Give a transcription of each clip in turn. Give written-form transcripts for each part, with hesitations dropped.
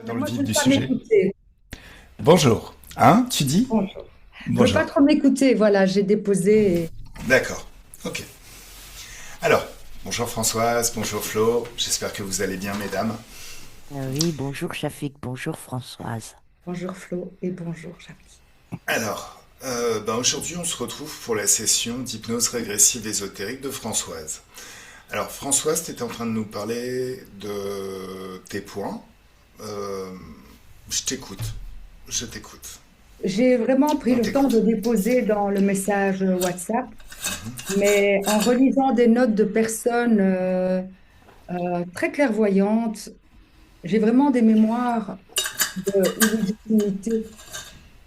dans le Moi, je vif veux du pas sujet. m'écouter. Bonjour. Hein, tu dis? Bonjour. Je veux pas Bonjour. trop m'écouter. Voilà, j'ai déposé. D'accord. Ok. Alors, bonjour Françoise, bonjour Flo. J'espère que vous allez bien, mesdames. Oui, bonjour Shafik, bonjour Françoise. Bonjour Flo et bonjour Jackie. Alors, aujourd'hui, on se retrouve pour la session d'hypnose régressive ésotérique de Françoise. Alors, Françoise, tu étais en train de nous parler de tes points. Euh, je t'écoute. Je t'écoute. J'ai vraiment pris On le temps de t'écoute. déposer dans le message WhatsApp, mais en relisant des notes de personnes très clairvoyantes, j'ai vraiment des mémoires d'illégitimité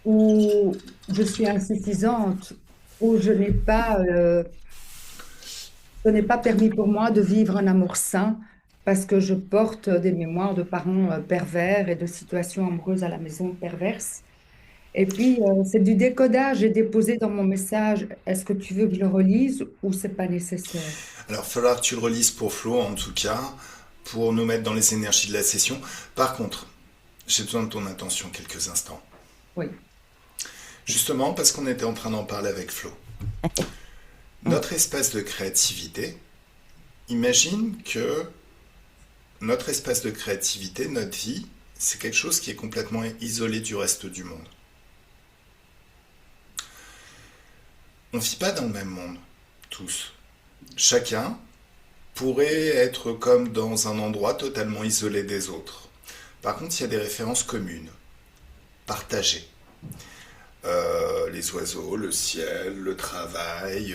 où je suis insuffisante, où ce n'est pas permis pour moi de vivre un amour sain parce que je porte des mémoires de parents pervers et de situations amoureuses à la maison perverses. Et puis, c'est du décodage. J'ai déposé dans mon message, est-ce que tu veux que je le relise ou c'est pas nécessaire? Alors, il va falloir que tu le relises pour Flo, en tout cas, pour nous mettre dans les énergies de la session. Par contre, j'ai besoin de ton attention quelques instants. Oui. Justement, parce qu'on était en train d'en parler avec Flo. Notre espace de créativité, imagine que notre espace de créativité, notre vie, c'est quelque chose qui est complètement isolé du reste du monde. On ne vit pas dans le même monde, tous. Chacun pourrait être comme dans un endroit totalement isolé des autres. Par contre, il y a des références communes, partagées. Les oiseaux, le ciel, le travail,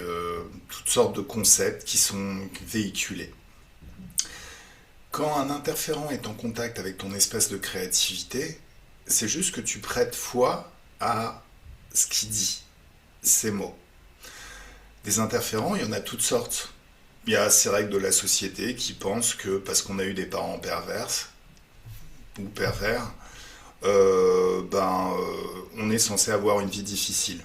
toutes sortes de concepts qui sont véhiculés. Quand un interférent est en contact avec ton espace de créativité, c'est juste que tu prêtes foi à ce qu'il dit, ces mots. Des interférents, il y en a toutes sortes. Il y a ces règles de la société qui pensent que parce qu'on a eu des parents perverses ou pervers, on est censé avoir une vie difficile.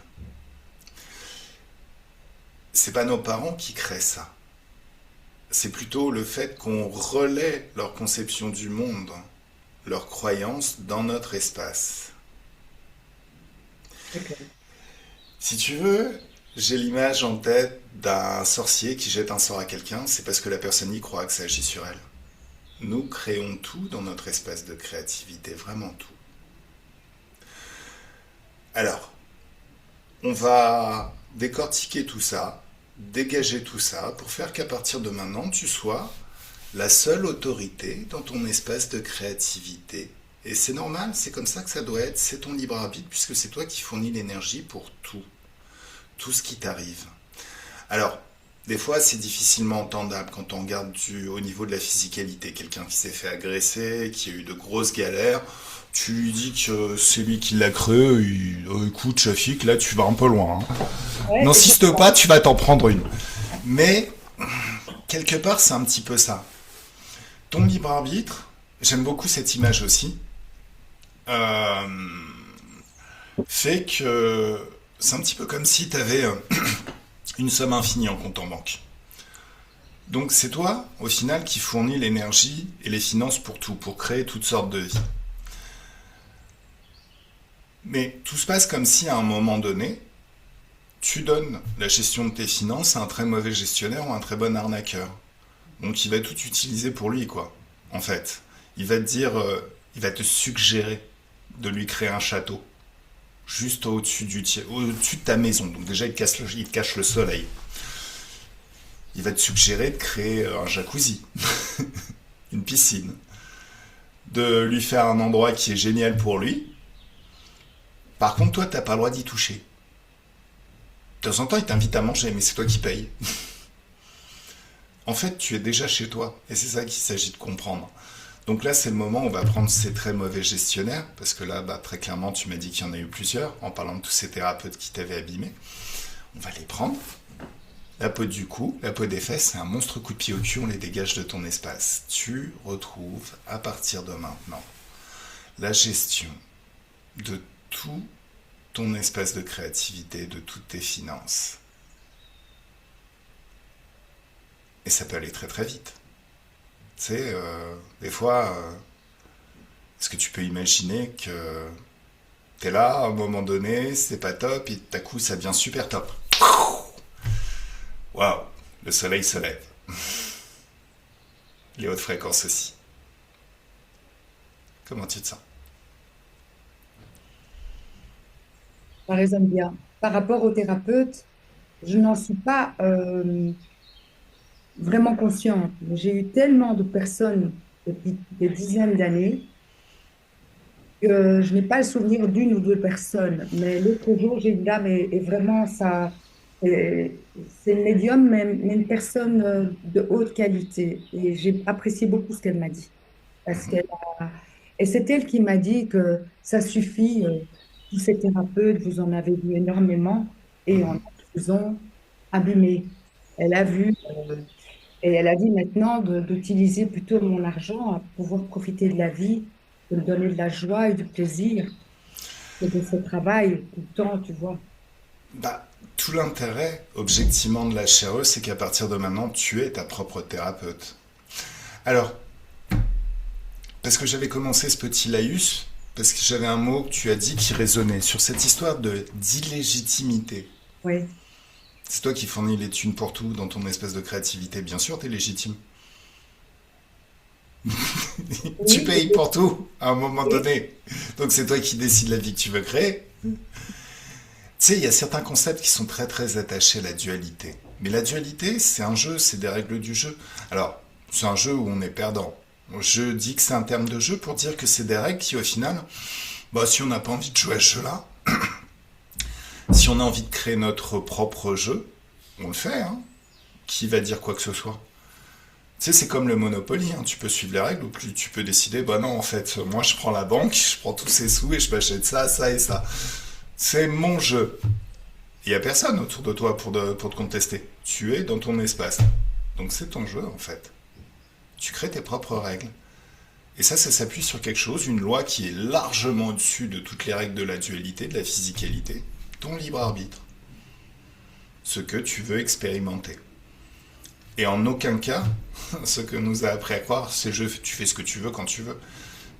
C'est pas nos parents qui créent ça. C'est plutôt le fait qu'on relaie leur conception du monde, leurs croyances dans notre espace. C'est clair. Si tu veux, j'ai l'image en tête d'un sorcier qui jette un sort à quelqu'un, c'est parce que la personne y croit que ça agit sur elle. Nous créons tout dans notre espace de créativité, vraiment tout. Alors, on va décortiquer tout ça, dégager tout ça, pour faire qu'à partir de maintenant, tu sois la seule autorité dans ton espace de créativité. Et c'est normal, c'est comme ça que ça doit être, c'est ton libre arbitre, puisque c'est toi qui fournis l'énergie pour tout, tout ce qui t'arrive. Alors, des fois, c'est difficilement entendable quand on regarde au niveau de la physicalité. Quelqu'un qui s'est fait agresser, qui a eu de grosses galères, tu lui dis que c'est lui qui l'a créé, écoute, Shafik, là, tu vas un peu loin, hein. Ouais, N'insiste pas, tu vas t'en prendre une. Mais, quelque part, c'est un petit peu ça. Ton libre arbitre, j'aime beaucoup cette image aussi, euh, fait que c'est un petit peu comme si tu avais une somme infinie en compte en banque. Donc c'est toi, au final, qui fournis l'énergie et les finances pour tout, pour créer toutes sortes de vies. Mais tout se passe comme si à un moment donné, tu donnes la gestion de tes finances à un très mauvais gestionnaire ou un très bon arnaqueur. Donc il va tout utiliser pour lui, quoi. En fait, il va te dire, il va te suggérer de lui créer un château juste au-dessus de ta maison. Donc déjà, il te cache le soleil. Il va te suggérer de créer un jacuzzi, une piscine, de lui faire un endroit qui est génial pour lui. Par contre, toi, t'as pas le droit d'y toucher. De temps en temps, il t'invite à manger, mais c'est toi qui payes. En fait, tu es déjà chez toi, et c'est ça qu'il s'agit de comprendre. Donc là, c'est le moment où on va prendre ces très mauvais gestionnaires, parce que là, très clairement, tu m'as dit qu'il y en a eu plusieurs, en parlant de tous ces thérapeutes qui t'avaient abîmé. On va les prendre. La peau du cou, la peau des fesses, c'est un monstre coup de pied au cul, on les dégage de ton espace. Tu retrouves, à partir de maintenant, la gestion de tout ton espace de créativité, de toutes tes finances. Et ça peut aller très très vite. Tu sais, des fois, Est-ce que tu peux imaginer que t'es là, à un moment donné, c'est pas top, et tout à coup, ça devient super top. Waouh, le soleil se lève. Les hautes fréquences aussi. Comment tu te sens? Ça résonne bien. Par rapport au thérapeute, je n'en suis pas vraiment consciente. J'ai eu tellement de personnes depuis des dizaines d'années que je n'ai pas le souvenir d'une ou deux personnes. Mais l'autre jour, j'ai une dame et vraiment, c'est une médium, mais une personne de haute qualité. Et j'ai apprécié beaucoup ce qu'elle m'a dit. Parce qu'elle a- Et c'est elle qui m'a dit que ça suffit, tous ces thérapeutes, vous en avez vu énormément, et en vous ont abîmé. Elle a vu, et elle a dit maintenant d'utiliser plutôt mon argent à pouvoir profiter de la vie, de me donner de la joie et du plaisir, et de ce travail tout le temps, tu vois. Bah, tout l'intérêt, objectivement, de la chéreuse, c'est qu'à partir de maintenant, tu es ta propre thérapeute. Alors, parce que j'avais commencé ce petit laïus, parce que j'avais un mot que tu as dit qui résonnait sur cette histoire de d'illégitimité. Oui. C'est toi qui fournis les thunes pour tout dans ton espèce de créativité. Bien sûr, t'es légitime. Tu Oui, payes pour tout à un moment oui, donné. Donc c'est toi qui décides la vie que tu veux créer. Tu sais, il y a certains concepts qui sont très très attachés à la dualité. Mais la dualité, c'est un jeu, c'est des règles du jeu. Alors, c'est un jeu où on est perdant. Je dis que c'est un terme de jeu pour dire que c'est des règles qui, au final, bah, si on n'a pas envie de jouer à ce jeu-là, si on a envie de créer notre propre jeu, on le fait, hein. Qui va dire quoi que ce soit? Tu sais, c'est comme le Monopoly, hein. Tu peux suivre les règles ou plus tu peux décider, bah non, en fait, moi je prends la banque, je prends tous ces sous et je m'achète ça, ça et ça. C'est mon jeu. Il n'y a personne autour de toi pour te contester. Tu es dans ton espace. Donc c'est ton jeu, en fait. Tu crées tes propres règles. Et ça s'appuie sur quelque chose, une loi qui est largement au-dessus de toutes les règles de la dualité, de la physicalité. Ton libre arbitre. Ce que tu veux expérimenter. Et en aucun cas, ce que nous a appris à croire, c'est tu fais ce que tu veux quand tu veux.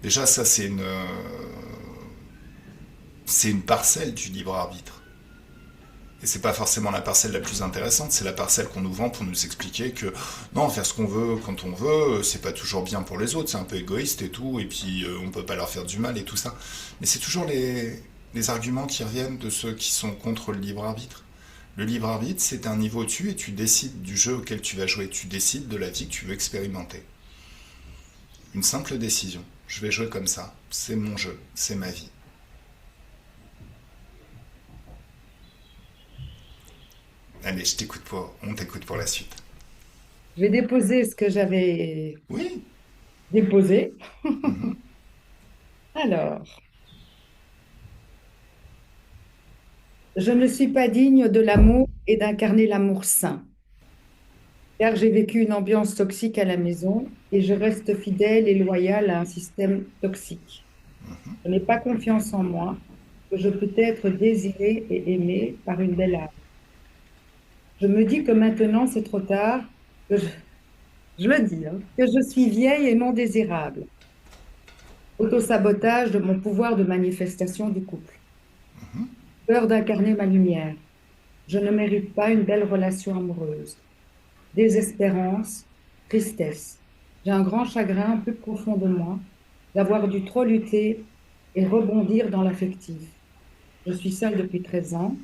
Déjà, ça, c'est une parcelle du libre arbitre. Et c'est pas forcément la parcelle la plus intéressante, c'est la parcelle qu'on nous vend pour nous expliquer que non, faire ce qu'on veut quand on veut, c'est pas toujours bien pour les autres, c'est un peu égoïste et tout, et puis on peut pas leur faire du mal et tout ça. Mais c'est toujours les arguments qui reviennent de ceux qui sont contre le libre arbitre. Le libre arbitre, c'est un niveau au-dessus et tu décides du jeu auquel tu vas jouer, tu décides de la vie que tu veux expérimenter. Une simple décision. Je vais jouer comme ça, c'est mon jeu, c'est ma vie. Allez, on t'écoute pour la suite. je vais déposer ce que j'avais Oui. déposé. Mhm. Alors, je ne suis pas digne de l'amour et d'incarner l'amour sain, car j'ai vécu une ambiance toxique à la maison et je reste fidèle et loyale à un système toxique. Je n'ai pas confiance en moi, que je peux être désirée et aimée par une belle âme. Je me dis que maintenant c'est trop tard, que je le dis, hein, que je suis vieille et non désirable. Autosabotage de mon pouvoir de manifestation du couple. Peur d'incarner ma lumière. Je ne mérite pas une belle relation amoureuse. Désespérance, tristesse. J'ai un grand chagrin plus profond de moi d'avoir dû trop lutter et rebondir dans l'affectif. Je suis seule depuis 13 ans.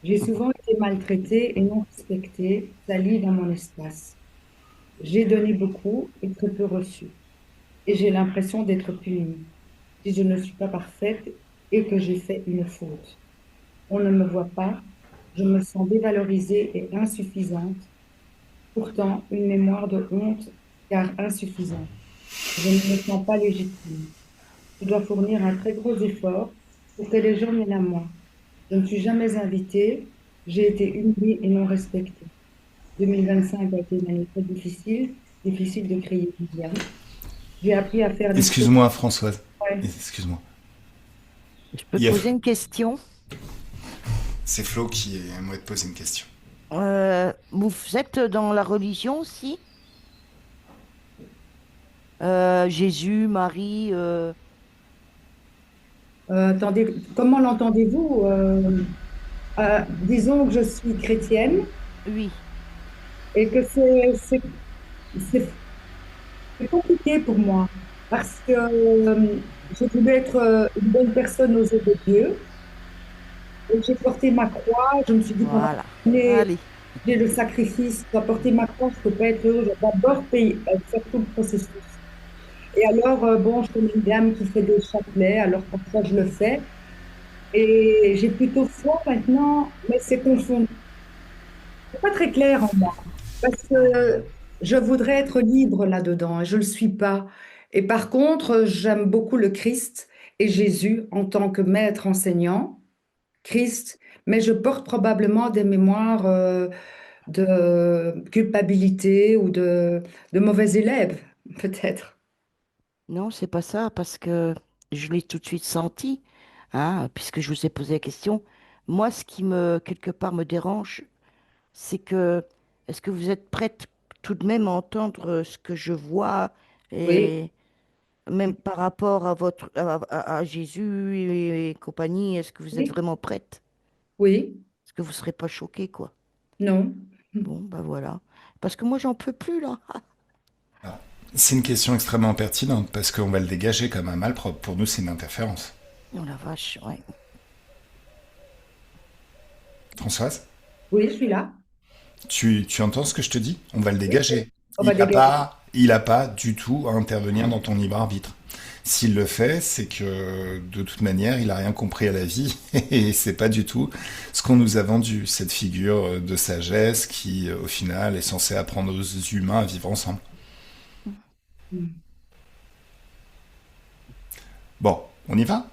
J'ai souvent été maltraitée et non respectée, salie dans mon espace. J'ai donné beaucoup et très peu reçu. Et j'ai l'impression d'être punie si je ne suis pas parfaite et que j'ai fait une faute. On ne me voit pas, je me sens dévalorisée et insuffisante, pourtant une mémoire de honte car insuffisante. Je ne me sens pas légitime. Je dois fournir un très gros effort pour que les gens viennent à moi. Je ne suis jamais invitée, j'ai été humiliée et non respectée. 2025 a été une année très difficile, difficile de créer du lien. J'ai appris à faire des choses. Excuse-moi, Françoise. Ouais. Excuse-moi. Je peux Il y a- poser une question? C'est Flo qui aimerait te poser une question. Vous êtes dans la religion aussi? Jésus, Marie, Attendez, comment l'entendez-vous? Disons que je suis chrétienne oui, et que c'est compliqué pour moi parce que je voulais être une bonne personne aux yeux de Dieu. Et j'ai porté ma croix. Je me suis dit pendant voilà. des années, Allez. j'ai le sacrifice, je dois porter ma croix, je ne peux pas être heureux, je dois d'abord payer, faire tout le processus. Et alors, bon, je connais une dame qui fait des chapelets, alors parfois je le fais. Et j'ai plutôt foi maintenant, mais c'est confond. C'est pas très clair en moi. Parce que je voudrais être libre là-dedans et je ne le suis pas. Et par contre, j'aime beaucoup le Christ et Jésus en tant que maître enseignant, Christ, mais je porte probablement des mémoires de culpabilité ou de mauvais élèves, peut-être. Non, c'est pas ça, parce que je l'ai tout de suite senti, hein, puisque je vous ai posé la question. Moi, ce qui quelque part, me dérange, c'est que, est-ce que vous êtes prête tout de même à entendre ce que je vois, Oui, et même par rapport à à Jésus et compagnie, est-ce que vous êtes oui, vraiment prête? oui, Est-ce que vous serez pas choquée, quoi? non. Bon, bah voilà. Parce que moi, j'en peux plus, là. Alors, c'est une question extrêmement pertinente parce qu'on va le dégager comme un malpropre. Pour nous, c'est une interférence. Oh la vache, ouais. Françoise, Oui, je suis là. tu entends ce que je te dis? On va le Oui, dégager. on va dégager. Il a pas du tout à intervenir dans ton libre arbitre. S'il le fait, c'est que de toute manière, il a rien compris à la vie et c'est pas du tout ce qu'on nous a vendu, cette figure de sagesse qui, au final, est censée apprendre aux humains à vivre ensemble. Hmm. Bon, on y va?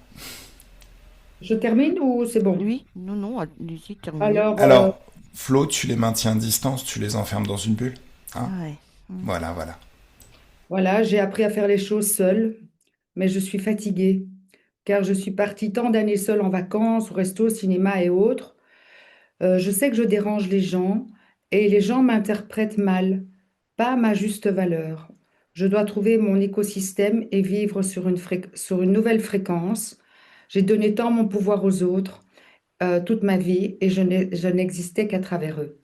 Je termine ou c'est bon? Oui, non, non, allez-y, terminez. Alors, Alors, Flo, tu les maintiens à distance, tu les enfermes dans une bulle, hein? Ouais. Mm. Voilà, voilà. voilà, j'ai appris à faire les choses seule, mais je suis fatiguée, car je suis partie tant d'années seule en vacances, au resto, au cinéma et autres. Je sais que je dérange les gens, et les gens m'interprètent mal, pas à ma juste valeur. Je dois trouver mon écosystème et vivre sur sur une nouvelle fréquence. J'ai donné tant mon pouvoir aux autres, toute ma vie, et je n'existais qu'à travers eux.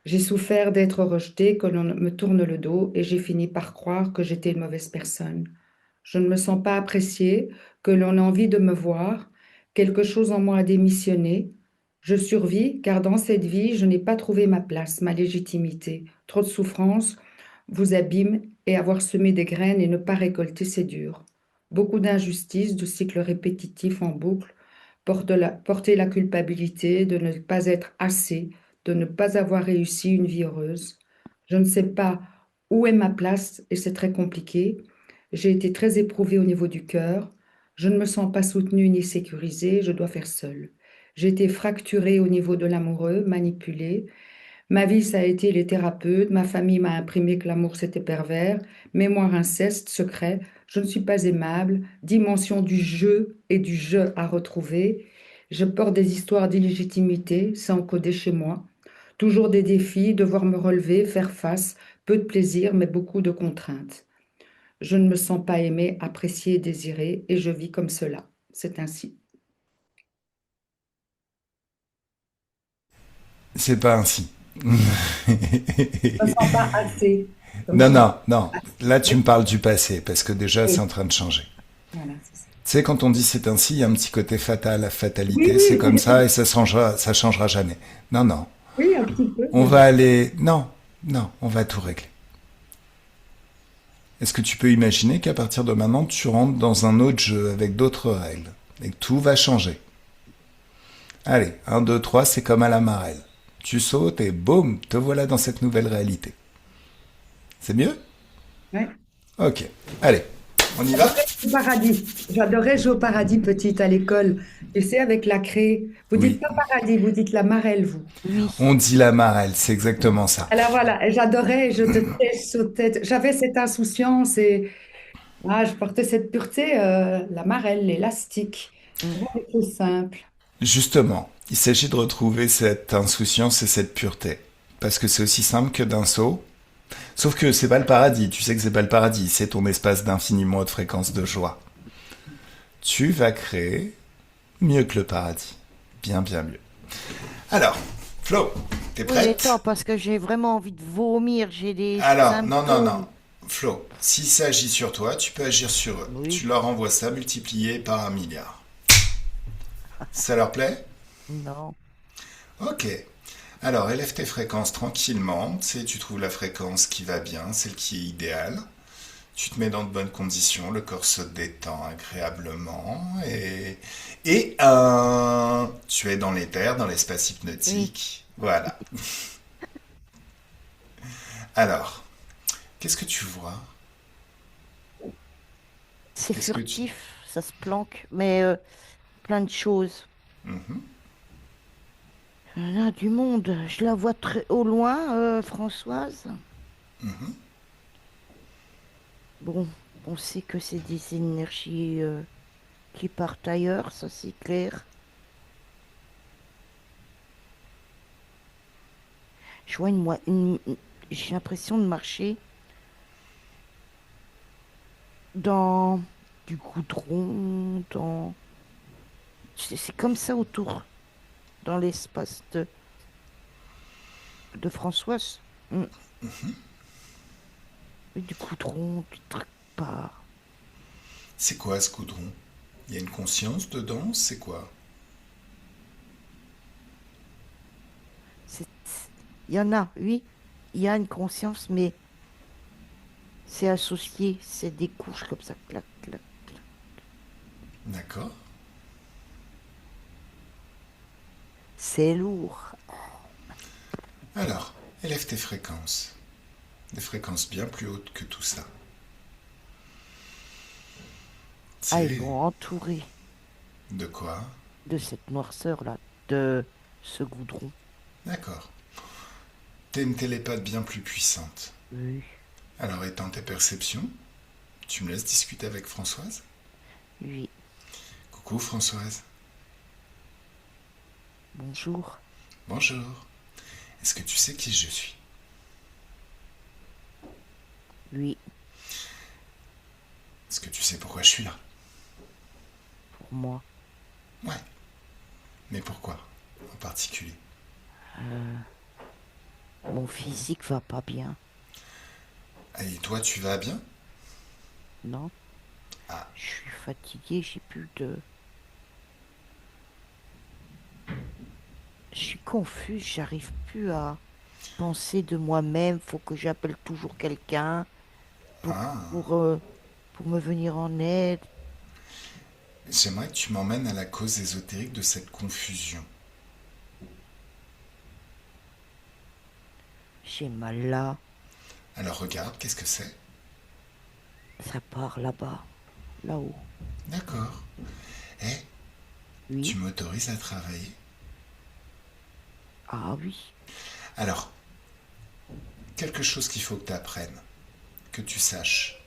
J'ai souffert d'être rejetée, que l'on me tourne le dos, et j'ai fini par croire que j'étais une mauvaise personne. Je ne me sens pas appréciée, que l'on a envie de me voir. Quelque chose en moi a démissionné. Je survis, car dans cette vie, je n'ai pas trouvé ma place, ma légitimité. Trop de souffrance vous abîme, et avoir semé des graines et ne pas récolter, c'est dur. Beaucoup d'injustices, de cycles répétitifs en boucle, porter la culpabilité de ne pas être assez, de ne pas avoir réussi une vie heureuse. Je ne sais pas où est ma place et c'est très compliqué. J'ai été très éprouvée au niveau du cœur. Je ne me sens pas soutenue ni sécurisée, je dois faire seule. J'ai été fracturée au niveau de l'amoureux, manipulée. Ma vie, ça a été les thérapeutes. Ma famille m'a imprimé que l'amour, c'était pervers. Mémoire inceste, secret. Je ne suis pas aimable. Dimension du jeu et du je à retrouver. Je porte des histoires d'illégitimité, c'est encodé chez moi. Toujours des défis, devoir me relever, faire face. Peu de plaisir, mais beaucoup de contraintes. Je ne me sens pas aimée, appréciée, désirée, et je vis comme cela. C'est ainsi. C'est pas ainsi. Je ne me sens pas assez. Comme Non, si... non, non. Là, tu me parles du passé, parce que déjà, c'est en Oui, train de changer. voilà, c'est ça. Tu sais, quand on dit c'est ainsi, il y a un petit côté fatal, la Oui, fatalité, c'est oui, comme oui, ça et ça changera jamais. Non, non. oui, un petit peu, On mais va bon. aller, non, non, on va tout régler. Est-ce que tu peux imaginer qu'à partir de maintenant, tu rentres dans un autre jeu avec d'autres règles et que tout va changer? Allez, un, 2, 3, c'est comme à la marelle. Tu sautes et boum, te voilà dans cette nouvelle réalité. C'est mieux? Ouais. Ok. Allez, on y va? Au paradis. J'adorais jouer au paradis petite à l'école. Tu sais, avec la craie. Vous dites Oui. pas paradis, vous dites la marelle, vous. Oui. On dit la marelle, c'est exactement ça. Alors voilà, et j'adorais, je sautais. J'avais cette insouciance et je portais cette pureté, la marelle, l'élastique. Mm. Rien de tout simple. Justement, il s'agit de retrouver cette insouciance et cette pureté. Parce que c'est aussi simple que d'un saut, Sauf que c'est pas le paradis, tu sais que c'est pas le paradis, c'est ton espace d'infiniment haute fréquence de joie. Tu vas créer mieux que le paradis. Bien, bien mieux. Alors, Flo, t'es Oui, mais prête? attends, parce que j'ai vraiment envie de vomir, j'ai des Alors, non, non, non. symptômes. Flo, s'il s'agit sur toi, tu peux agir sur eux. Oui, Tu leur envoies ça multiplié par 1 milliard. Ça leur plaît? non. Ok. Alors, élève tes fréquences tranquillement. Tu sais, tu trouves la fréquence qui va bien, celle qui est idéale. Tu te mets dans de bonnes conditions, le corps se détend agréablement tu es dans l'éther, dans l'espace Oui, hypnotique. Voilà. Alors, qu'est-ce que tu vois? c'est Qu'est-ce que tu... furtif, ça se planque, mais plein de choses. Mhm, Là, du monde, je la vois très au loin, Françoise. mhm. Bon, on sait que c'est des énergies qui partent ailleurs, ça c'est clair. Je vois j'ai l'impression de marcher dans du goudron, c'est comme ça autour, dans l'espace de Françoise. Mm. Et du goudron, du truc pas. C'est quoi ce coudron? Il y a une conscience dedans? C'est quoi? C'est- Il y en a, oui, il y a une conscience, mais c'est associé, c'est des couches comme ça, clac, clac, clac. D'accord. C'est lourd. Alors, élève tes fréquences. Des fréquences bien plus hautes que tout ça. Ah, ils C'est vont entourer de quoi? de cette noirceur-là, de ce goudron. D'accord. T'es une télépathe bien plus puissante. Oui, Alors, étant tes perceptions, tu me laisses discuter avec Françoise? oui, Coucou Françoise. bonjour. Bonjour. Est-ce que tu sais qui je suis? Oui, Est-ce que tu sais pourquoi je suis là? pour moi. Ouais. Mais pourquoi en particulier? Mon physique va pas bien, Et toi, tu vas bien? non? Ah, Je suis fatiguée, j'ai plus de... Je suis confuse, j'arrive plus à penser de moi-même. Faut que j'appelle toujours quelqu'un pour, ah. pour, euh, pour me venir en aide. J'aimerais que tu m'emmènes à la cause ésotérique de cette confusion. J'ai mal là, Alors regarde, qu'est-ce que c'est? ça part là-bas, là-haut. D'accord. Eh, tu Oui, m'autorises à travailler? ah oui, Alors, quelque chose qu'il faut que tu apprennes, que tu saches.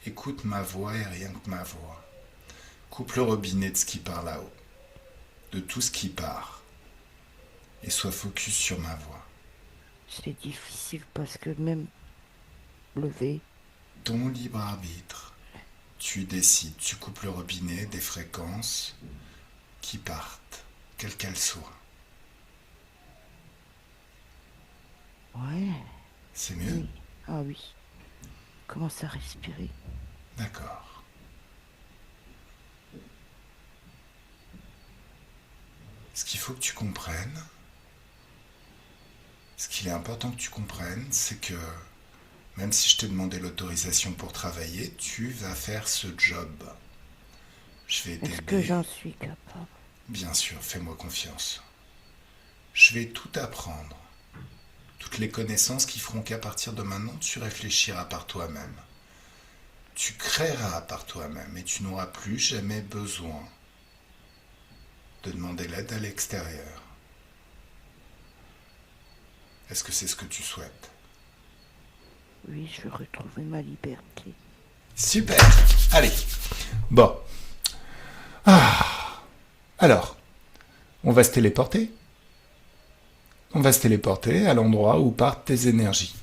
Écoute ma voix et rien que ma voix. Coupe le robinet de ce qui part là-haut, de tout ce qui part, et sois focus sur ma voix. c'est difficile parce que même lever, Ton libre arbitre, tu décides, tu coupes le robinet des fréquences qui partent, quelles qu'elles soient. ouais, C'est mieux? oui, ah oui, commence à respirer. D'accord. Ce qu'il faut que tu comprennes, ce qu'il est important que tu comprennes, c'est que même si je t'ai demandé l'autorisation pour travailler, tu vas faire ce job. Je vais Est-ce que t'aider. j'en suis capable? Bien sûr, fais-moi confiance. Je vais tout apprendre. Toutes les connaissances qui feront qu'à partir de maintenant, tu réfléchiras par toi-même. Tu créeras par toi-même et tu n'auras plus jamais besoin de demander l'aide à l'extérieur. Est-ce que c'est ce que tu souhaites? Oui, je veux retrouver ma liberté. Super. Allez. Bon. Alors, on va se téléporter. On va se téléporter à l'endroit où partent tes énergies.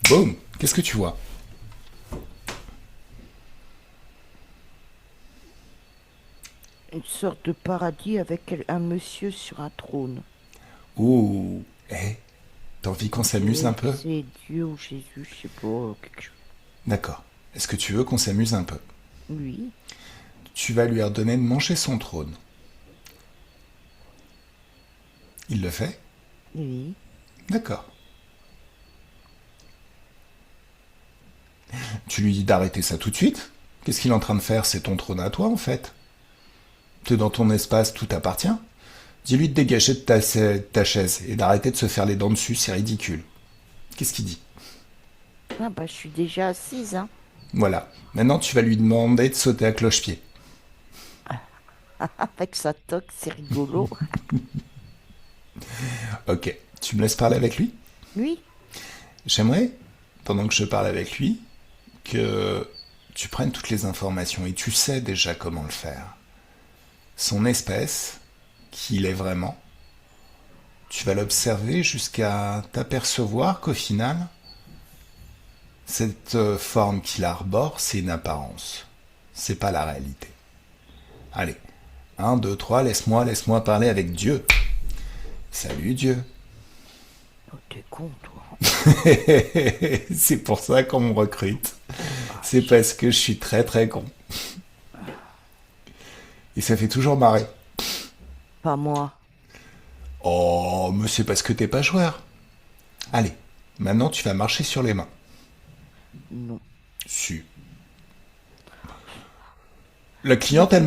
Boum. Qu'est-ce que tu vois? Une sorte de paradis avec un monsieur sur un trône. Ouh. Eh, t'as envie qu'on s'amuse un peu? C'est Dieu ou Jésus, je sais pas, quelque chose. D'accord. Est-ce que tu veux qu'on s'amuse un peu? Oui, Tu vas lui ordonner de manger son trône. Il le fait? oui. D'accord. Tu lui dis d'arrêter ça tout de suite? Qu'est-ce qu'il est en train de faire? C'est ton trône à toi, en fait. T'es dans ton espace, tout t'appartient. Dis-lui de dégager de ta chaise et d'arrêter de se faire les dents dessus, c'est ridicule. Qu'est-ce qu'il dit? Ah bah je suis déjà assise, hein. Voilà. Maintenant, tu vas lui demander de sauter à cloche-pied. Avec sa toque, c'est rigolo. Ok. Tu me laisses parler avec lui? Oui, J'aimerais, pendant que je parle avec lui, que tu prennes toutes les informations et tu sais déjà comment le faire. Son espèce, qui il est vraiment, tu vas l'observer jusqu'à t'apercevoir qu'au final, cette forme qu'il arbore, c'est une apparence. C'est pas la réalité. Allez, un, 2, 3, laisse-moi parler avec Dieu. Salut Dieu. oh, t'es con, toi. C'est pour ça qu'on me recrute. Ah, C'est parce que je suis très très con. Et ça fait toujours marrer. pas moi. Oh, mais c'est parce que t'es pas joueur. Allez, maintenant tu vas marcher sur les mains. Non. Si. La cliente, elle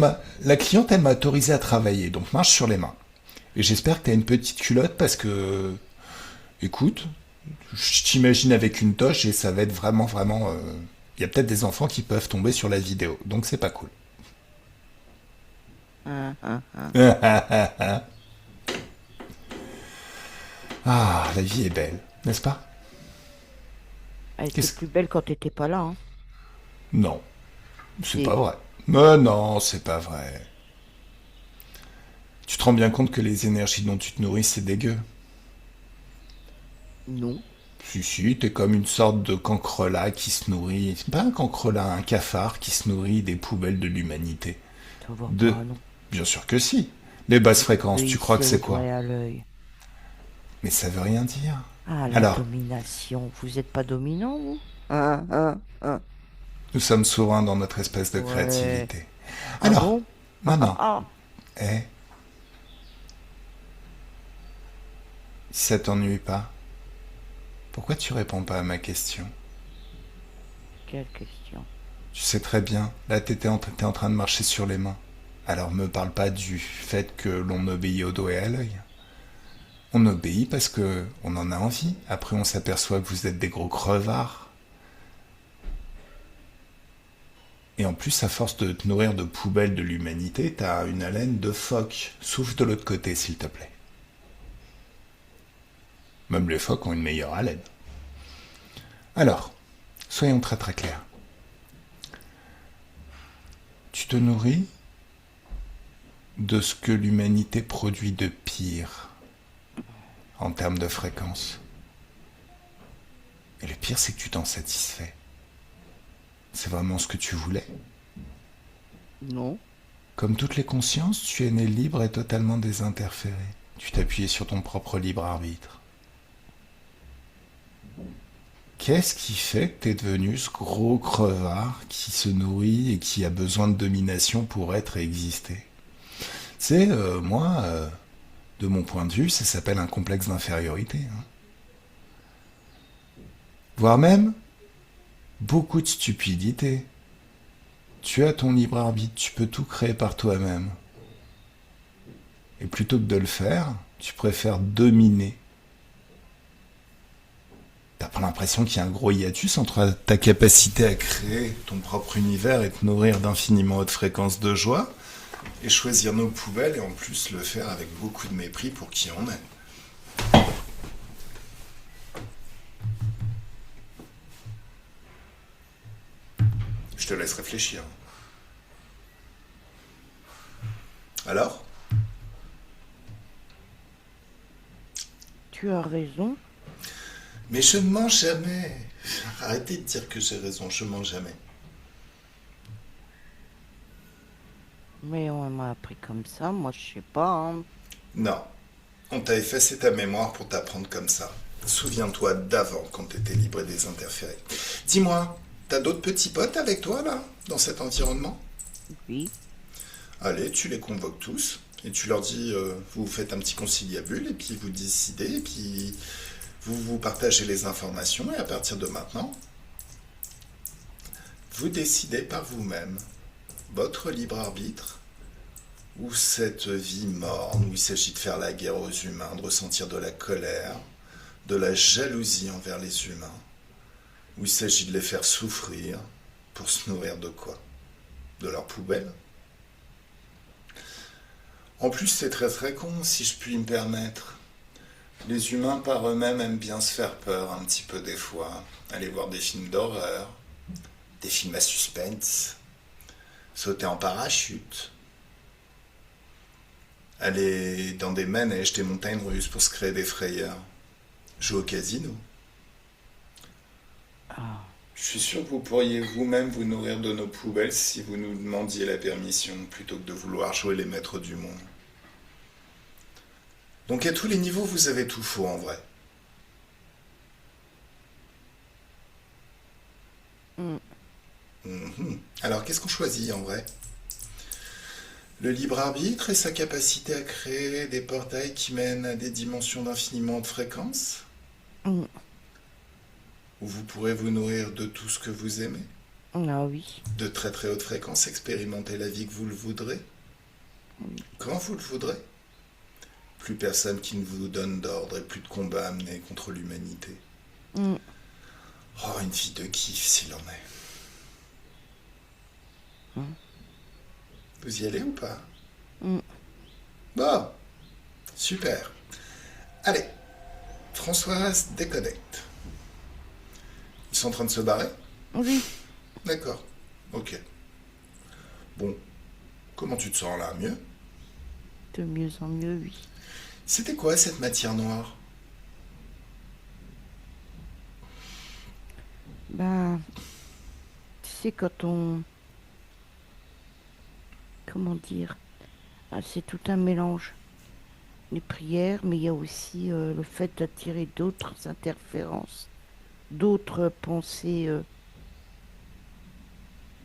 m'a autorisé à travailler, donc marche sur les mains. Et j'espère que t'as une petite culotte parce que, écoute, je t'imagine avec une toche et ça va être vraiment, vraiment. Il y a peut-être des enfants qui peuvent tomber sur la vidéo, donc c'est pas cool. Hein, hein, hein. Ah, la vie est belle, n'est-ce pas? Elle était Qu'est-ce plus belle quand t'étais pas là, hein. Non, c'est Et pas vrai. Mais non, c'est pas vrai. Tu te rends bien compte que les énergies dont tu te nourris, c'est dégueu. non, Si, t'es comme une sorte de cancrelat qui se nourrit. C'est pas un cancrelat, un cafard qui se nourrit des poubelles de l'humanité. ça va De. pas, non. Bien sûr que si. Les basses De fréquences, tu crois ici que au c'est doigt quoi? et à l'œil. Mais ça veut rien dire. Ah, la Alors, domination. Vous êtes pas dominant, vous? Hein. nous sommes souverains dans notre espèce de Ouais. créativité. Ah Alors, bon? maintenant, Ah, eh, si ça t'ennuie pas, pourquoi tu réponds pas à ma question? quelle question. Tu sais très bien, là t'es en train de marcher sur les mains. Alors me parle pas du fait que l'on obéit au doigt et à l'œil. On obéit parce que on en a envie. Après on s'aperçoit que vous êtes des gros crevards. Et en plus, à force de te nourrir de poubelles de l'humanité, t'as une haleine de phoque. Souffle de l'autre côté, s'il te plaît. Même les phoques ont une meilleure haleine. Alors, soyons très très clairs. Tu te nourris de ce que l'humanité produit de pire en termes de fréquence. Et le pire, c'est que tu t'en satisfais. C'est vraiment ce que tu voulais. Non. Comme toutes les consciences, tu es né libre et totalement désinterféré. Tu t'appuyais sur ton propre libre arbitre. Qu'est-ce qui fait que t'es devenu ce gros crevard qui se nourrit et qui a besoin de domination pour être et exister? C'est, moi, de mon point de vue, ça s'appelle un complexe d'infériorité, hein. Voire même beaucoup de stupidité. Tu as ton libre arbitre, tu peux tout créer par toi-même. Et plutôt que de le faire, tu préfères dominer. T'as pas l'impression qu'il y a un gros hiatus entre ta capacité à créer ton propre univers et te nourrir d'infiniment haute fréquence de joie, et choisir nos poubelles et en plus le faire avec beaucoup de mépris pour qui on est. Je te laisse réfléchir. Alors? Tu as raison. Mais je ne mens jamais. Arrêtez de dire que j'ai raison, je mens jamais. Mais on m'a appris comme ça, moi je sais pas, hein. Non, on t'a effacé ta mémoire pour t'apprendre comme ça. Souviens-toi d'avant quand t'étais libre et désinterféré. Dis-moi, t'as d'autres petits potes avec toi là, dans cet environnement? Oui. Allez, tu les convoques tous et tu leur dis, vous faites un petit conciliabule et puis vous décidez et puis vous partagez les informations et à partir de maintenant, vous décidez par vous-même votre libre arbitre ou cette vie morne où il s'agit de faire la guerre aux humains, de ressentir de la colère, de la jalousie envers les humains, où il s'agit de les faire souffrir pour se nourrir de quoi? De leur poubelle? En plus, c'est très très con, si je puis me permettre. Les humains par eux-mêmes aiment bien se faire peur un petit peu des fois. Aller voir des films d'horreur, des films à suspense, sauter en parachute, aller dans des manèges, des montagnes russes pour se créer des frayeurs, jouer au casino. Ah, Je suis sûr que vous pourriez vous-même vous nourrir de nos poubelles si vous nous demandiez la permission plutôt que de vouloir jouer les maîtres du monde. Donc à tous les niveaux, vous avez tout faux en vrai. hmm. Mhm. Alors qu'est-ce qu'on choisit en vrai? Le libre arbitre et sa capacité à créer des portails qui mènent à des dimensions d'infiniment de fréquences? Hmm. Où vous pourrez vous nourrir de tout ce que vous aimez? Ah oui. De très très haute fréquence, expérimenter la vie que vous le voudrez? Quand vous le voudrez? Plus personne qui ne vous donne d'ordre et plus de combats amenés contre l'humanité. Hmm. Oh, une vie de kiff s'il en est. Hmm. Vous y allez ou pas? Hmm. Bon, super. Allez, Françoise déconnecte. Ils sont en train de se barrer? Oui. D'accord, ok. Bon, comment tu te sens là? Mieux? De mieux en mieux, oui. C'était quoi cette matière noire? Ben, tu sais, quand on... Comment dire? Ah, c'est tout un mélange. Les prières, mais il y a aussi le fait d'attirer d'autres interférences, d'autres pensées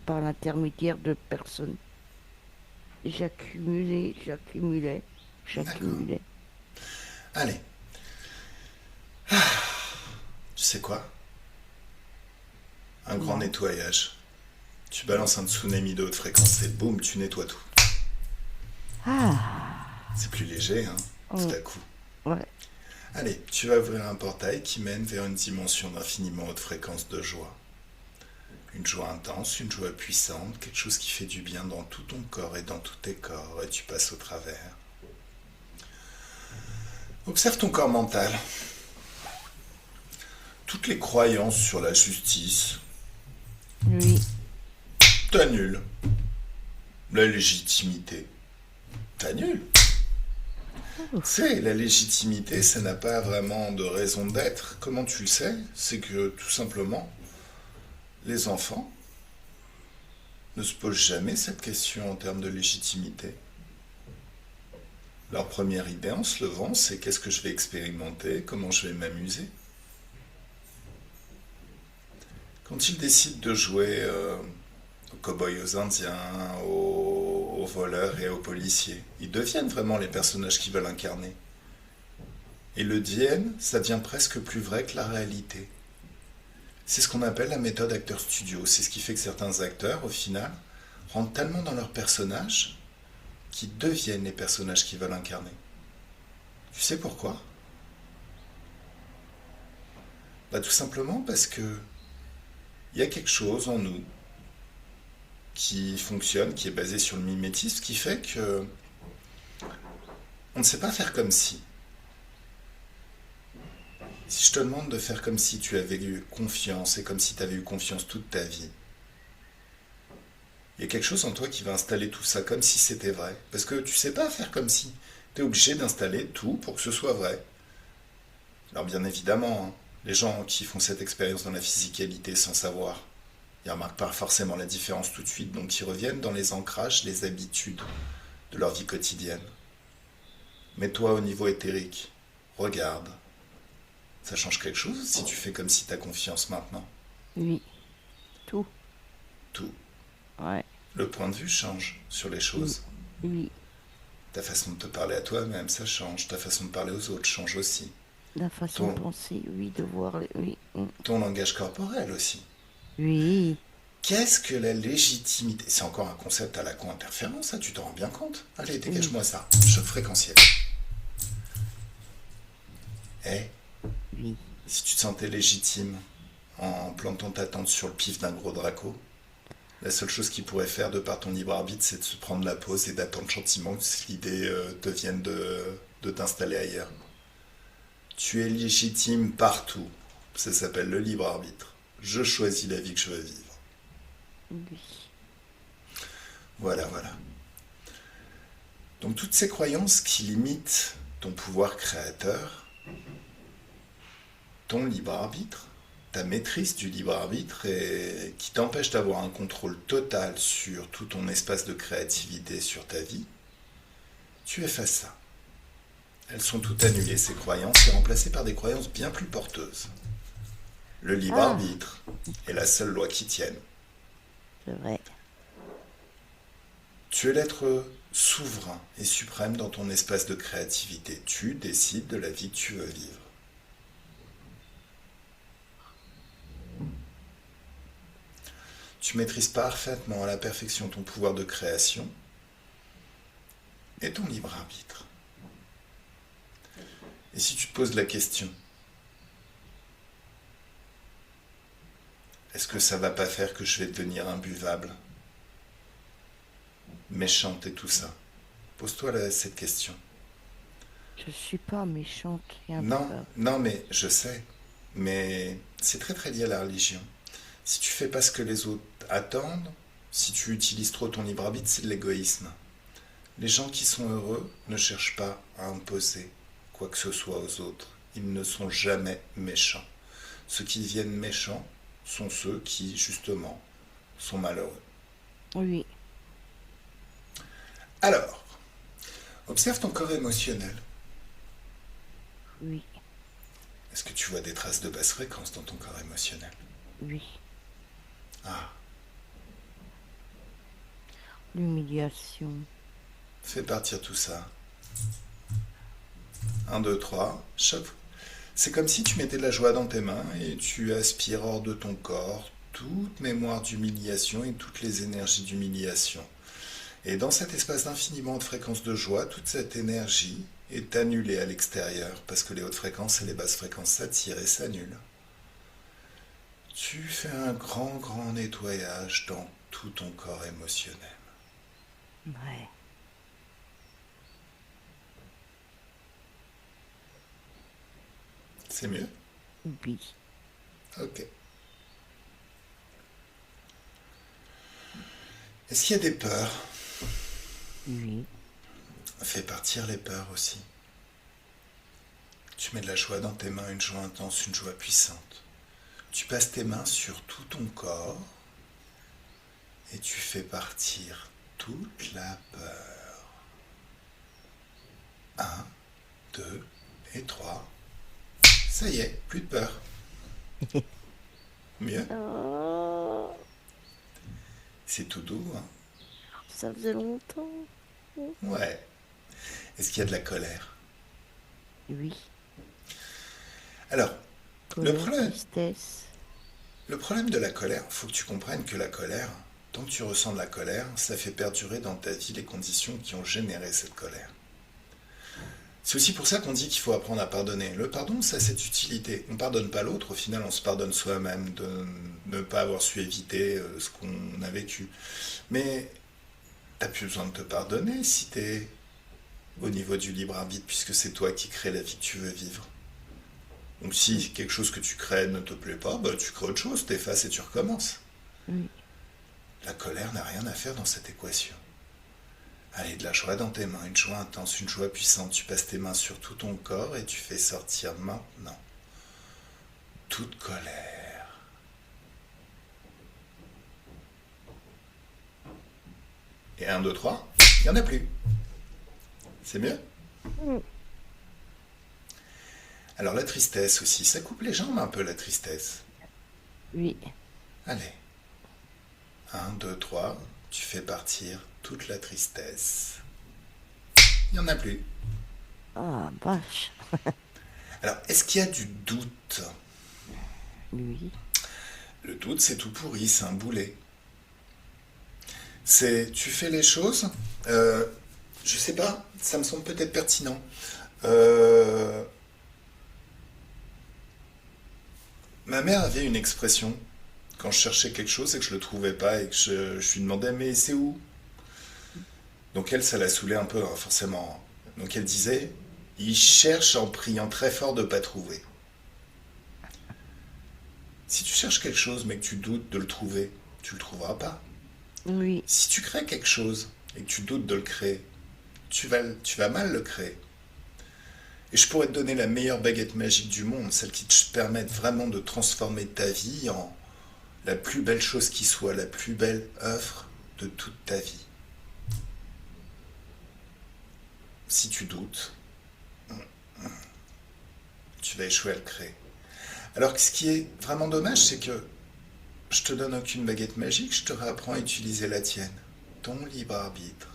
par l'intermédiaire de personnes. J'accumulais, j'accumulais, D'accord. j'accumulais. Allez, tu sais quoi? Un grand Non. nettoyage. Tu balances un tsunami de haute fréquence et boum, tu nettoies tout. Ah, C'est plus léger, hein, tout oh, à coup. ouais. Allez, tu vas ouvrir un portail qui mène vers une dimension d'infiniment haute fréquence de joie. Une joie intense, une joie puissante, quelque chose qui fait du bien dans tout ton corps et dans tous tes corps, et tu passes au travers. Observe ton corps mental. Toutes les croyances sur la justice, Oui. t'annules. La légitimité, t'annules. Tu Ouf. sais, la légitimité, ça n'a pas vraiment de raison d'être. Comment tu le sais? C'est que tout simplement, les enfants ne se posent jamais cette question en termes de légitimité. Leur première idée en se levant, c'est qu'est-ce que je vais expérimenter, comment je vais m'amuser. Quand ils décident de jouer aux cow-boys, aux indiens, aux voleurs et aux policiers, ils deviennent vraiment les personnages qu'ils veulent incarner. Et le deviennent, ça devient presque plus vrai que la réalité. C'est ce qu'on appelle la méthode acteur studio. C'est ce qui fait que certains acteurs, au final, rentrent tellement dans leur personnage qu'ils deviennent les personnages qu'ils veulent incarner. Tu sais pourquoi? Bah tout simplement parce que il y a quelque chose en nous qui fonctionne, qui est basé sur le mimétisme, qui fait que on ne sait pas faire comme si. Si je te demande de faire comme si tu avais eu confiance et comme si tu avais eu confiance toute ta vie, il y a quelque chose en toi qui va installer tout ça comme si c'était vrai. Parce que tu sais pas faire comme si. Tu es obligé d'installer tout pour que ce soit vrai. Alors bien évidemment, hein, Les gens qui font cette expérience dans la physicalité sans savoir, ils ne remarquent pas forcément la différence tout de suite, donc ils reviennent dans les ancrages, les habitudes de leur vie quotidienne. Mets-toi au niveau éthérique, regarde. Ça change quelque chose si tu fais comme si tu as confiance maintenant? Oui, tout. Tout. Ouais, Le point de vue change sur les oui, choses. oui. Ta façon de te parler à toi-même, ça change. Ta façon de parler aux autres change aussi. La façon de Ton, penser, oui, de voir, oui. ton langage corporel aussi. Oui, Qu'est-ce que la légitimité? C'est encore un concept à la co-interférence, ça, tu t'en rends bien compte? Allez, oui, dégage-moi ça. Choc fréquentiel. Eh, oui. si tu te sentais légitime en plantant ta tente sur le pif d'un gros draco, la seule chose qu'il pourrait faire de par ton libre arbitre, c'est de se prendre la pause et d'attendre gentiment que l'idée te vienne de t'installer ailleurs. Tu es légitime partout. Ça s'appelle le libre arbitre. Je choisis la vie que je veux vivre. Oui. Voilà, voilà. Donc toutes ces croyances qui limitent ton pouvoir créateur, ton libre arbitre, ta maîtrise du libre arbitre et qui t'empêche d'avoir un contrôle total sur tout ton espace de créativité sur ta vie, tu effaces ça. Elles sont toutes annulées, ces croyances, et remplacées par des croyances bien plus porteuses. Le libre Ah, arbitre est la seule loi qui tienne. c'est vrai. Tu es l'être souverain et suprême dans ton espace de créativité. Tu décides de la vie que tu veux vivre. Tu maîtrises parfaitement à la perfection ton pouvoir de création et ton libre arbitre. Et si tu te poses la question, est-ce que ça va pas faire que je vais devenir imbuvable, méchante et tout ça? Pose-toi cette question. Je suis pas méchante et Non, imbuvable. non, mais je sais. Mais c'est très très lié à la religion. Si tu fais pas ce que les autres attendent, si tu utilises trop ton libre arbitre, c'est de l'égoïsme. Les gens qui sont heureux ne cherchent pas à imposer quoi que ce soit aux autres. Ils ne sont jamais méchants. Ceux qui deviennent méchants sont ceux qui, justement, sont malheureux. Oui, Alors, observe ton corps émotionnel. oui, Est-ce que tu vois des traces de basse fréquence dans ton corps émotionnel? oui. Ah, L'humiliation. fais partir tout ça. Un, 2, 3. C'est comme si tu mettais de la joie dans tes mains et tu aspires hors de ton corps toute mémoire d'humiliation et toutes les énergies d'humiliation. Et dans cet espace d'infiniment de fréquences de joie, toute cette énergie est annulée à l'extérieur parce que les hautes fréquences et les basses fréquences s'attirent et s'annulent. Tu fais un grand, grand nettoyage dans tout ton corps émotionnel. Ouais. C'est mieux? Oui, Ok. Est-ce qu'il y a des peurs? oui, Fais partir les peurs aussi. Tu mets de la joie dans tes mains, une joie intense, une joie puissante. Tu passes tes mains sur tout ton corps et tu fais partir toute la peur. Un, 2 et 3. Ça y est, plus de peur. Mieux? oh, C'est tout doux, hein? ça faisait longtemps. Ouais. Est-ce qu'il y a de la colère? Oui, Alors, le colère, problème, tristesse. le problème de la colère, il faut que tu comprennes que la colère, tant que tu ressens de la colère, ça fait perdurer dans ta vie les conditions qui ont généré cette colère. C'est aussi pour ça qu'on dit qu'il faut apprendre à pardonner. Le pardon, ça a cette utilité. On ne pardonne pas l'autre, au final on se pardonne soi-même de ne pas avoir su éviter ce qu'on a vécu. Mais t'as plus besoin de te pardonner si t'es au niveau du libre arbitre, puisque c'est toi qui crée la vie que tu veux vivre. Donc si quelque chose que tu crées ne te plaît pas, bah, tu crées autre chose, t'effaces et tu recommences. Oui, La colère n'a rien à faire dans cette équation. Allez, de la joie dans tes mains, une joie intense, une joie puissante. Tu passes tes mains sur tout ton corps et tu fais sortir maintenant toute colère. Et 1, 2, 3, il n'y en a plus. C'est mieux? Alors la tristesse aussi, ça coupe les jambes un peu la tristesse. Oui. Allez. 1, 2, 3, tu fais partir toute la tristesse. Il n'y en a plus. Ah, vache. Alors, est-ce qu'il y a du doute? Oui. Le doute, c'est tout pourri, c'est un boulet. Tu fais les choses, je sais pas, ça me semble peut-être pertinent. Euh, Ma mère avait une expression quand je cherchais quelque chose et que je le trouvais pas et que je lui demandais mais c'est où? Donc elle, ça la saoulait un peu, hein, forcément. Donc elle disait, il cherche en priant très fort de pas trouver. Si tu cherches quelque chose mais que tu doutes de le trouver, tu le trouveras pas. Oui. Si tu crées quelque chose et que tu doutes de le créer, tu vas mal le créer. Et je pourrais te donner la meilleure baguette magique du monde, celle qui te permette vraiment de transformer ta vie en la plus belle chose qui soit, la plus belle œuvre de toute ta vie. Si tu doutes, tu vas échouer à le créer. Alors que ce qui est vraiment dommage, c'est que je te donne aucune baguette magique, je te réapprends à utiliser la tienne, ton libre arbitre.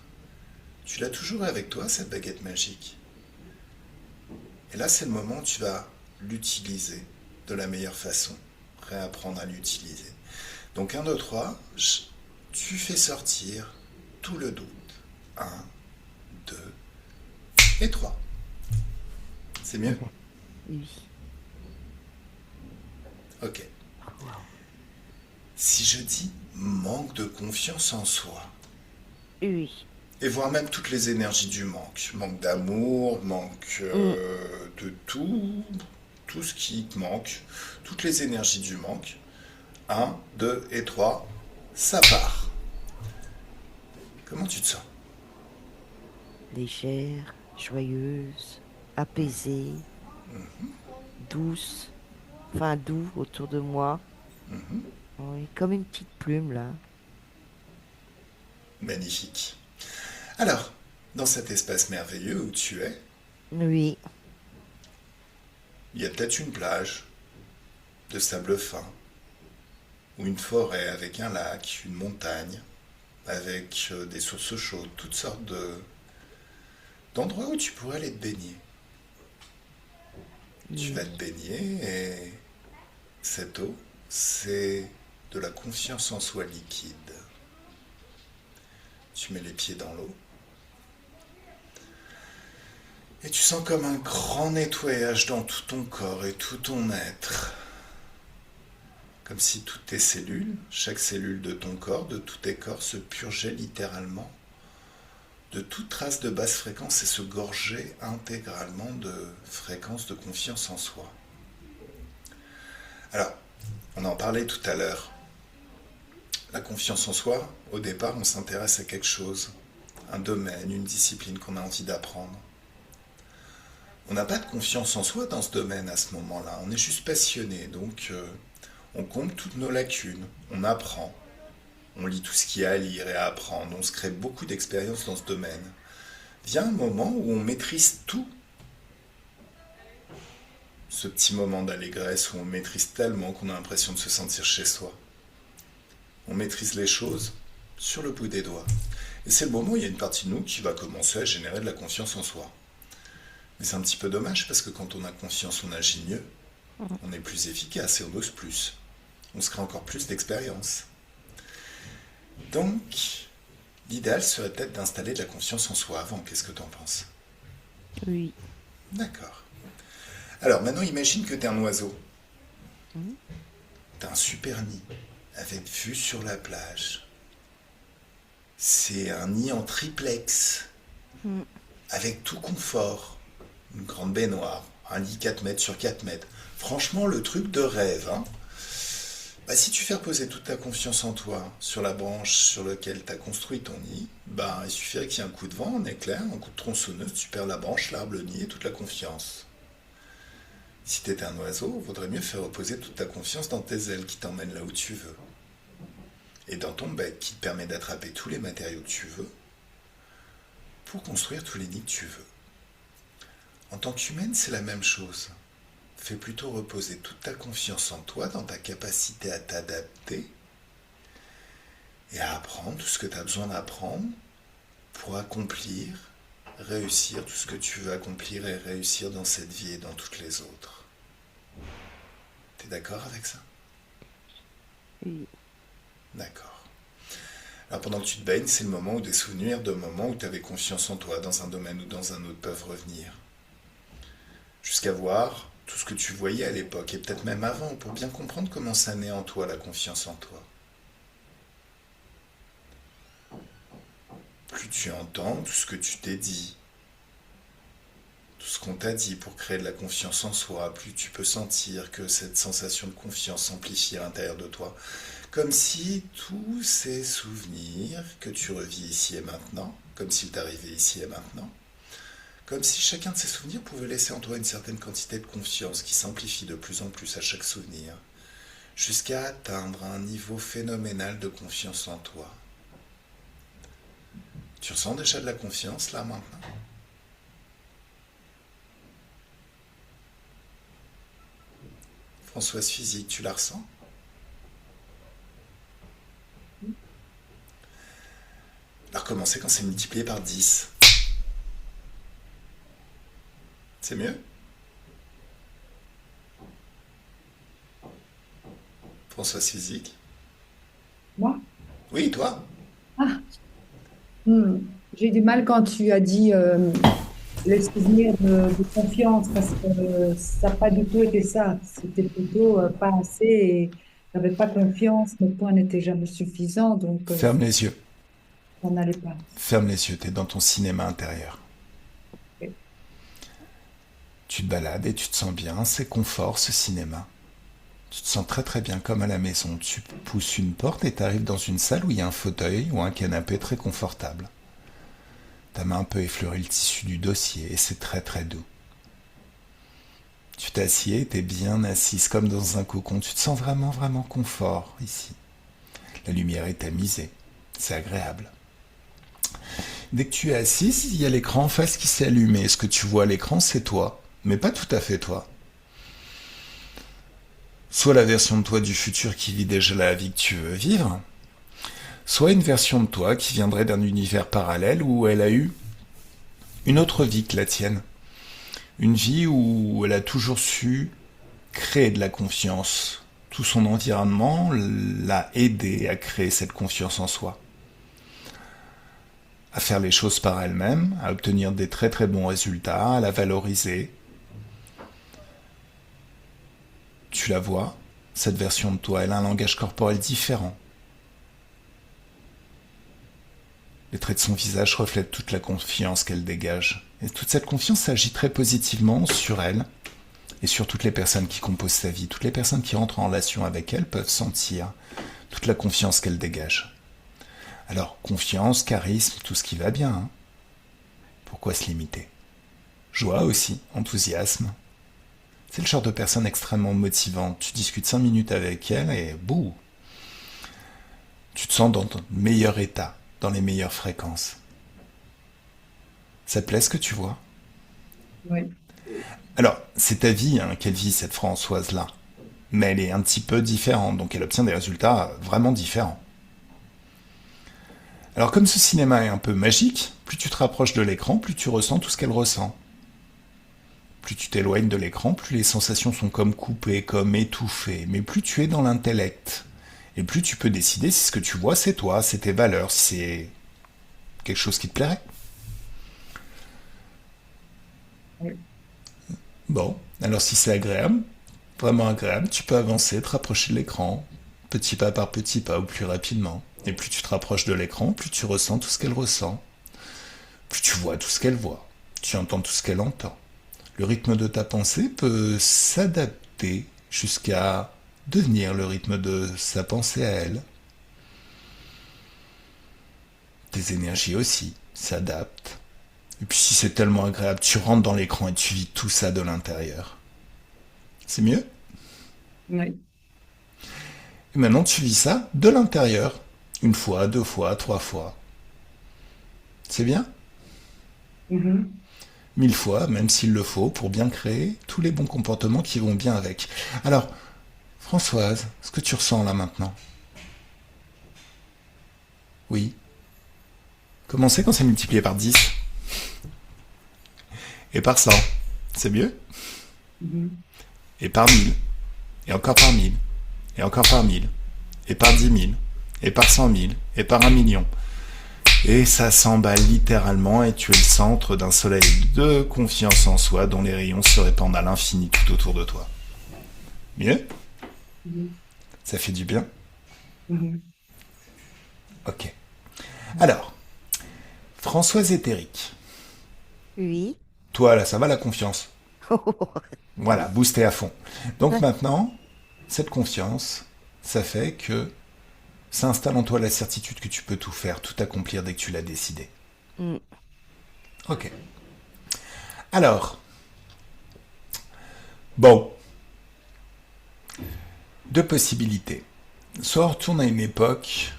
Tu l'as toujours avec toi, cette baguette magique. Et là, c'est le moment où tu vas l'utiliser de la meilleure façon, réapprendre à l'utiliser. Donc 1, 2, 3, tu fais sortir tout le doute. 1, 2 et 3. C'est mieux? Oui. Ok. Wow. Si je dis manque de confiance en soi, Oui. et voire même toutes les énergies du manque, manque d'amour, manque Mm. de tout ce qui te manque, toutes les énergies du manque, 1, 2 et 3, ça part. Comment tu te sens? Légère, joyeuse, apaisée, douce, enfin doux autour de moi. Oui, comme une petite plume là. Magnifique. Alors, dans cet espace merveilleux où tu es, Oui. il y a peut-être une plage de sable fin, ou une forêt avec un lac, une montagne, avec des sources chaudes, toutes sortes d'endroits où tu pourrais aller te baigner. Tu Oui. vas te baigner et cette eau, c'est de la confiance en soi liquide. Tu mets les pieds dans l'eau et tu sens comme un grand nettoyage dans tout ton corps et tout ton être. Comme si toutes tes cellules, chaque cellule de ton corps, de tous tes corps, se purgeait littéralement de toute trace de basse fréquence et se gorgeait intégralement de fréquences de confiance en soi. Alors, on en parlait tout à l'heure. La confiance en soi, au départ, on s'intéresse à quelque chose, un domaine, une discipline qu'on a envie d'apprendre. On n'a pas de confiance en soi dans ce domaine à ce moment-là, on est juste passionné, donc on comble toutes nos lacunes, on apprend, on lit tout ce qu'il y a à lire et à apprendre, on se crée beaucoup d'expériences dans ce domaine. Vient un moment où on maîtrise tout. Ce petit moment d'allégresse où on maîtrise tellement qu'on a l'impression de se sentir chez soi. On maîtrise les choses sur le bout des doigts. Et c'est le moment où il y a une partie de nous qui va commencer à générer de la confiance en soi. Mais c'est un petit peu dommage parce que quand on a confiance, on agit mieux, on est plus efficace et on ose plus. On se crée encore plus d'expérience. Donc, l'idéal serait peut-être d'installer de la confiance en soi avant. Qu'est-ce que tu en penses? Oui. D'accord. Alors maintenant, imagine que tu es un oiseau. Mhm. Tu as un super nid avec vue sur la plage. C'est un nid en triplex Mm. avec tout confort. Une grande baignoire, un lit 4 mètres sur 4 mètres. Franchement, le truc de rêve. Hein. Bah, si tu fais reposer toute ta confiance en toi sur la branche sur laquelle tu as construit ton nid, bah, il suffirait qu'il y ait un coup de vent, un éclair, un coup de tronçonneuse, tu perds la branche, l'arbre, le nid et toute la confiance. Si t'étais un oiseau, vaudrait mieux faire reposer toute ta confiance dans tes ailes qui t'emmènent là où tu veux. Et dans ton bec qui te permet d'attraper tous les matériaux que tu veux pour construire tous les nids que tu veux. En tant qu'humaine, c'est la même chose. Fais plutôt reposer toute ta confiance en toi, dans ta capacité à t'adapter et à apprendre tout ce que tu as besoin d'apprendre pour accomplir, réussir tout ce que tu veux accomplir et réussir dans cette vie et dans toutes les autres. T'es d'accord avec ça? Oui. D'accord. Alors pendant que tu te baignes, c'est le moment où des souvenirs de moments où tu avais confiance en toi, dans un domaine ou dans un autre, peuvent revenir. Jusqu'à voir tout ce que tu voyais à l'époque, et peut-être même avant, pour bien comprendre comment ça naît en toi, la confiance en toi. Plus tu entends tout ce que tu t'es dit, tout ce qu'on t'a dit pour créer de la confiance en soi, plus tu peux sentir que cette sensation de confiance s'amplifie à l'intérieur de toi. Comme si tous ces souvenirs que tu revis ici et maintenant, comme s'ils t'arrivaient ici et maintenant, comme si chacun de ces souvenirs pouvait laisser en toi une certaine quantité de confiance qui s'amplifie de plus en plus à chaque souvenir, jusqu'à atteindre un niveau phénoménal de confiance en toi. Tu ressens déjà de la confiance là maintenant? Françoise Physique, tu la ressens? Alors commencer quand c'est multiplié par 10. C'est mieux? Françoise Physique? Moi? Oui, toi? Ah, hmm. J'ai du mal quand tu as dit les souvenirs de confiance parce que ça n'a pas du tout été ça. C'était plutôt pas assez et je n'avais pas confiance, mes points n'étaient jamais suffisants, donc Ferme les yeux. ça n'allait pas. Ferme les yeux, t'es dans ton cinéma intérieur. Ok. Tu te balades et tu te sens bien, c'est confort ce cinéma. Tu te sens très très bien comme à la maison. Tu pousses une porte et t'arrives dans une salle où il y a un fauteuil ou un canapé très confortable. Ta main peut effleurer le tissu du dossier et c'est très très doux. Tu t'assieds et t'es bien assise comme dans un cocon. Tu te sens vraiment vraiment confort ici. La lumière est tamisée. C'est agréable. Dès que tu es assise, il y a l'écran en face qui s'est allumé. Ce que tu vois à l'écran, c'est toi. Mais pas tout à fait toi. Soit la version de toi du futur qui vit déjà la vie que tu veux vivre, soit une version de toi qui viendrait d'un univers parallèle où elle a eu une autre vie que la tienne. Une vie où elle a toujours su créer de la confiance. Tout son environnement l'a aidé à créer cette confiance en soi. À faire les choses par elle-même, à obtenir des très très bons résultats, à la valoriser. Tu la vois, cette version de toi, elle a un langage corporel différent. Les traits de son visage reflètent toute la confiance qu'elle dégage. Et toute cette confiance agit très positivement sur elle et sur toutes les personnes qui composent sa vie. Toutes les personnes qui rentrent en relation avec elle peuvent sentir toute la confiance qu'elle dégage. Alors, confiance, charisme, tout ce qui va bien. Hein. Pourquoi se limiter? Joie aussi, enthousiasme. C'est le genre de personne extrêmement motivante. Tu discutes 5 minutes avec elle et bouh, tu te sens dans ton meilleur état, dans les meilleures fréquences. Ça te plaît ce que tu vois? Oui. Alors, c'est ta vie hein, qu'elle vit, cette Françoise-là. Mais elle est un petit peu différente, donc elle obtient des résultats vraiment différents. Alors comme ce cinéma est un peu magique, plus tu te rapproches de l'écran, plus tu ressens tout ce qu'elle ressent. Plus tu t'éloignes de l'écran, plus les sensations sont comme coupées, comme étouffées. Mais plus tu es dans l'intellect. Et plus tu peux décider si ce que tu vois c'est toi, c'est tes valeurs, si c'est quelque chose qui te plairait. Oui. Bon, alors si c'est agréable, vraiment agréable, tu peux avancer, te rapprocher de l'écran, petit pas par petit pas ou plus rapidement. Et plus tu te rapproches de l'écran, plus tu ressens tout ce qu'elle ressent. Plus tu vois tout ce qu'elle voit. Tu entends tout ce qu'elle entend. Le rythme de ta pensée peut s'adapter jusqu'à devenir le rythme de sa pensée à elle. Tes énergies aussi s'adaptent. Et puis si c'est tellement agréable, tu rentres dans l'écran et tu vis tout ça de l'intérieur. C'est mieux? Oui. Et maintenant, tu vis ça de l'intérieur. Une fois, deux fois, trois fois. C'est bien? Mhm. 1000 fois, même s'il le faut, pour bien créer tous les bons comportements qui vont bien avec. Alors, Françoise, ce que tu ressens là maintenant? Oui. Comment c'est quand c'est multiplié par 10 et par 100? C'est mieux? Mhm. Et par 1000, et encore par 1000, et encore par 1000, et par 10 000, et par 100 000, et par 1 million. Et ça s'emballe littéralement et tu es le centre d'un soleil de confiance en soi dont les rayons se répandent à l'infini tout autour de toi. Mieux? Mhm. Ça fait du bien? Mhm. Ok. Alors, Françoise éthérique. Oui. Toi, là, ça va la confiance? Voilà, boosté à fond. Donc maintenant, cette confiance, ça fait que ça installe en toi la certitude que tu peux tout faire, tout accomplir dès que tu l'as décidé. Mm. Ok. Alors, bon, deux possibilités. Soit on retourne à une époque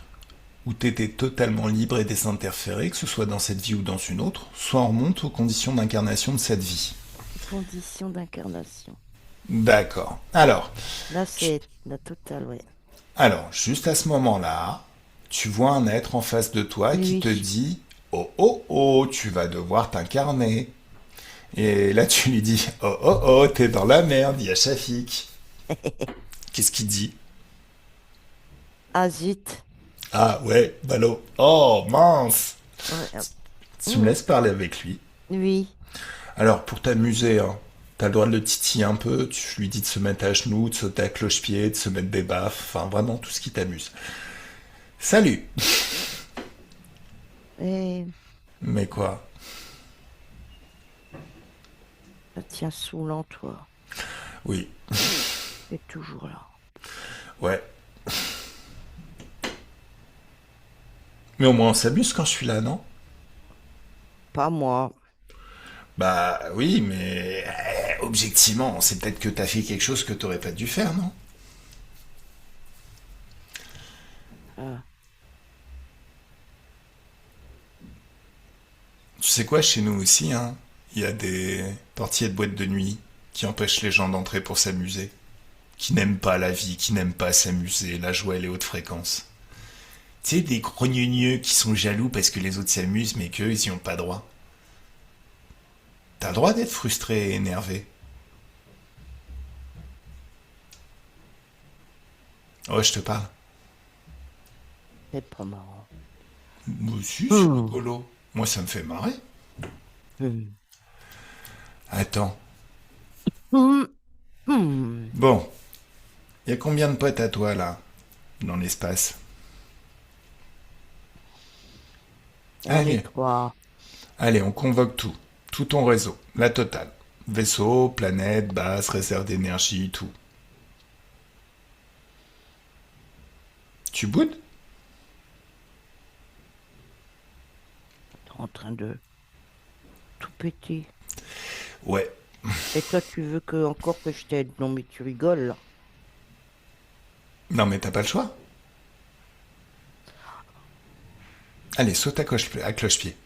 où tu étais totalement libre et désinterféré, que ce soit dans cette vie ou dans une autre, soit on remonte aux conditions d'incarnation de cette vie. Condition d'incarnation. D'accord. Alors, Là, c'est la totale, ouais. juste à ce moment-là, tu vois un être en face de toi qui Oui. te dit oh oh oh, tu vas devoir t'incarner. Et là, tu lui dis oh oh oh, t'es dans la merde, il y a Shafik. Qu'est-ce qu'il dit? Ah, zut. Ah ouais, ballot. Oh mince. Ouais, Tu me mm. laisses parler avec lui. Oui. Alors, pour t'amuser, hein, t'as le droit de le titiller un peu. Tu lui dis de se mettre à genoux, de sauter à cloche-pied, de se mettre des baffes. Enfin, vraiment tout ce qui t'amuse. Salut. Et Mais quoi? ça tient saoulant, toi. Oui. T'es toujours là. Ouais. Mais au moins on s'amuse quand je suis là, non? Pas moi. Bah oui, mais objectivement, c'est peut-être que t'as fait quelque chose que t'aurais pas dû faire, non? Ah, Tu sais quoi, chez nous aussi, hein, il y a des portiers de boîtes de nuit qui empêchent les gens d'entrer pour s'amuser, qui n'aiment pas la vie, qui n'aiment pas s'amuser, la joie et les hautes fréquences. Tu sais, des grogneux qui sont jaloux parce que les autres s'amusent, mais qu'eux, ils y ont pas droit. T'as le droit d'être frustré et énervé. Oh, je te parle. c'est pas marrant. Moi aussi, c'est Hmm. rigolo. Moi, ça me fait marrer. Hmm. Attends. Hmm. Hmm. Bon, il y a combien de potes à toi, là, dans l'espace? On est Allez, trois. allez, on convoque tout. Tout ton réseau, la totale. Vaisseau, planète, base, réserve d'énergie, tout. Tu boudes? T'es en train de tout péter. Ouais. Et toi, tu veux que encore que je t'aide? Non, mais tu rigoles, là. Non, mais t'as pas le choix. Allez, saute à cloche-pied.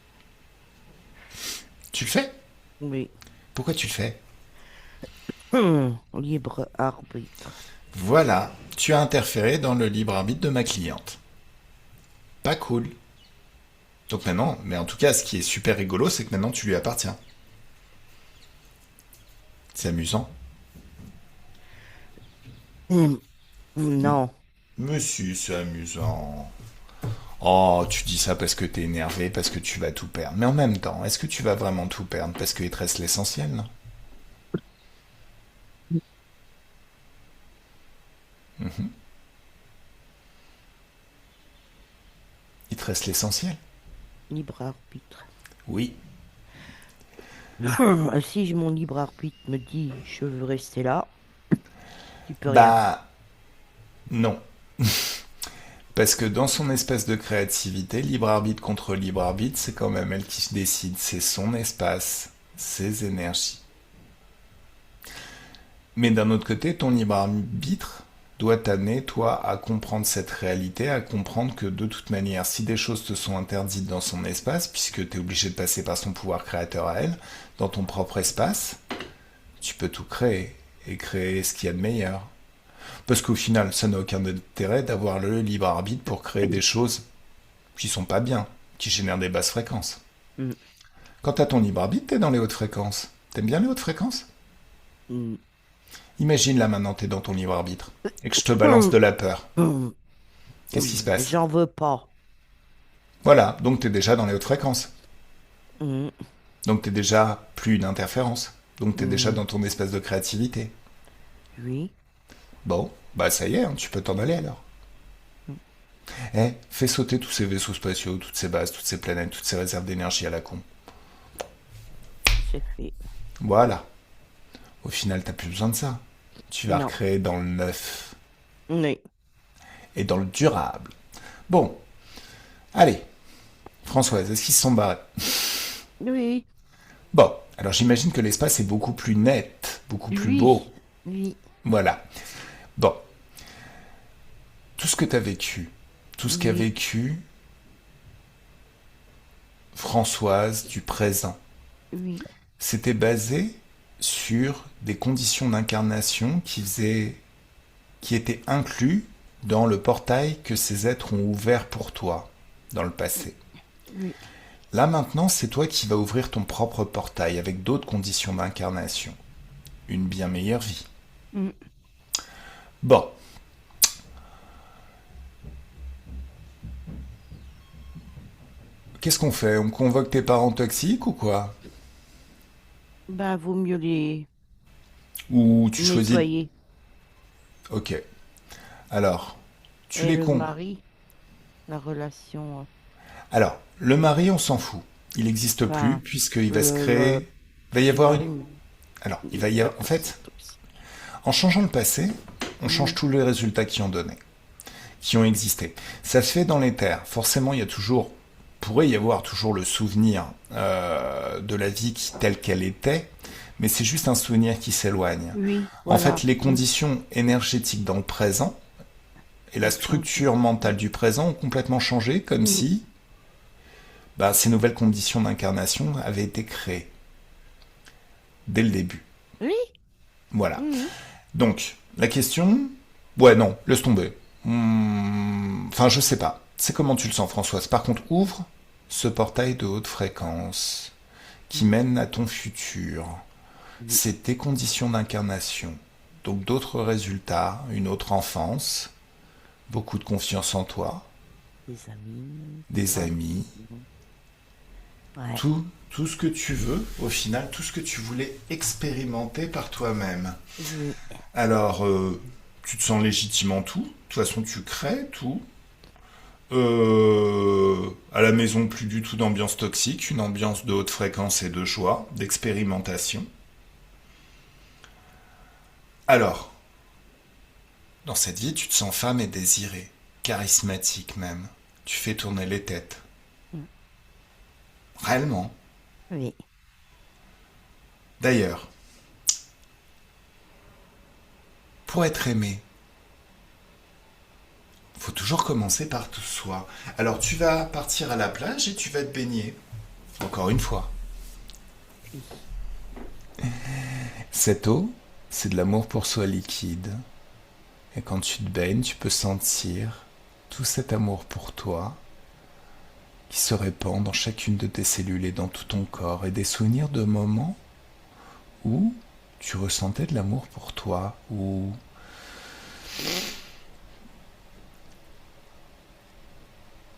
Tu le fais? Oui. Pourquoi tu le fais? Libre arbitre. Voilà, tu as interféré dans le libre arbitre de ma cliente. Pas cool. Donc maintenant, mais en tout cas, ce qui est super rigolo, c'est que maintenant tu lui appartiens. C'est amusant. Hmm. Non. Monsieur, c'est amusant. Oh, tu dis ça parce que t'es énervé, parce que tu vas tout perdre. Mais en même temps, est-ce que tu vas vraiment tout perdre? Parce qu'il te reste l'essentiel, non? Mhm. Il te reste l'essentiel? Libre arbitre. Oui. Si mon libre arbitre me dit je veux rester là, tu peux rien faire. Bah, non. Parce que dans son espace de créativité, libre arbitre contre libre arbitre, c'est quand même elle qui se décide. C'est son espace, ses énergies. Mais d'un autre côté, ton libre arbitre doit t'amener, toi, à comprendre cette réalité, à comprendre que de toute manière, si des choses te sont interdites dans son espace, puisque tu es obligé de passer par son pouvoir créateur à elle, dans ton propre espace, tu peux tout créer et créer ce qu'il y a de meilleur. Parce qu'au final, ça n'a aucun intérêt d'avoir le libre arbitre pour créer des choses qui sont pas bien, qui génèrent des basses fréquences. Mm. Quand t'as ton libre arbitre, t'es dans les hautes fréquences. T'aimes bien les hautes fréquences? Mm. Imagine là maintenant t'es dans ton libre arbitre et que je te balance de la peur. Mm. Qu'est-ce qui se passe? J'en veux pas. Voilà, donc t'es déjà dans les hautes fréquences. Mm. Donc t'es déjà plus une interférence. Donc t'es déjà Mm. dans ton espace de créativité. Oui. Bon, bah ça y est, hein, tu peux t'en aller alors. Eh, fais sauter tous ces vaisseaux spatiaux, toutes ces bases, toutes ces planètes, toutes ces réserves d'énergie à la con. C'est fait. Voilà. Au final, t'as plus besoin de ça. Tu vas Non. recréer dans le neuf Oui. et dans le durable. Bon, allez. Françoise, est-ce qu'ils se sont barrés? Oui. Bon, alors j'imagine que l'espace est beaucoup plus net, beaucoup plus Oui. beau. Oui. Voilà. Bon, tout ce que tu as vécu, tout ce qu'a Oui. vécu Françoise du présent, Oui. c'était basé sur des conditions d'incarnation qui étaient inclus dans le portail que ces êtres ont ouvert pour toi dans le passé. Oui. Là maintenant, c'est toi qui vas ouvrir ton propre portail avec d'autres conditions d'incarnation. Une bien meilleure vie. Mm. Bon. Qu'est-ce qu'on fait? On convoque tes parents toxiques ou quoi? Ben, vaut mieux les Ou tu choisis... nettoyer. Ok. Alors, tu Et les le con... mari, la relation. Alors, le mari, on s'en fout. Il n'existe plus Enfin, puisqu'il va se le créer... Il va y avoir une... mari. Alors, il va y avoir... En fait, en changeant le passé, on change Mm. tous les résultats qui ont donné, qui ont existé. Ça se fait dans les terres. Forcément, il y a toujours... pourrait y avoir toujours le souvenir de la vie telle qu'elle était, mais c'est juste un souvenir qui s'éloigne. Oui, En voilà. fait, les conditions énergétiques dans le présent et la Ont changé. structure mentale du présent ont complètement changé, comme Mm. si bah, ces nouvelles conditions d'incarnation avaient été créées dès le début. Oui. Voilà. Mm. Donc, la question... Ouais, non, laisse tomber. Enfin, je sais pas. C'est comment tu le sens, Françoise. Par contre, ouvre ce portail de haute fréquence qui mène à ton futur. Oui. C'est tes conditions d'incarnation. Donc d'autres résultats, une autre enfance, beaucoup de confiance en toi, Des amis. des Ouais. amis, Ouais. tout ce que tu veux, au final, tout ce que tu voulais expérimenter par toi-même. Oui. Alors, tu te sens légitime en tout. De toute façon, tu crées tout. À la maison, plus du tout d'ambiance toxique, une ambiance de haute fréquence et de joie, d'expérimentation. Alors, dans cette vie, tu te sens femme et désirée, charismatique même. Tu fais tourner les têtes. Mm. Réellement. Oui. D'ailleurs, pour être aimé, faut toujours commencer par tout soi. Alors tu vas partir à la plage et tu vas te baigner. Encore une fois. Cette eau, c'est de l'amour pour soi liquide. Et quand tu te baignes, tu peux sentir tout cet amour pour toi qui se répand dans chacune de tes cellules et dans tout ton corps. Et des souvenirs de moments où tu ressentais de l'amour pour toi, où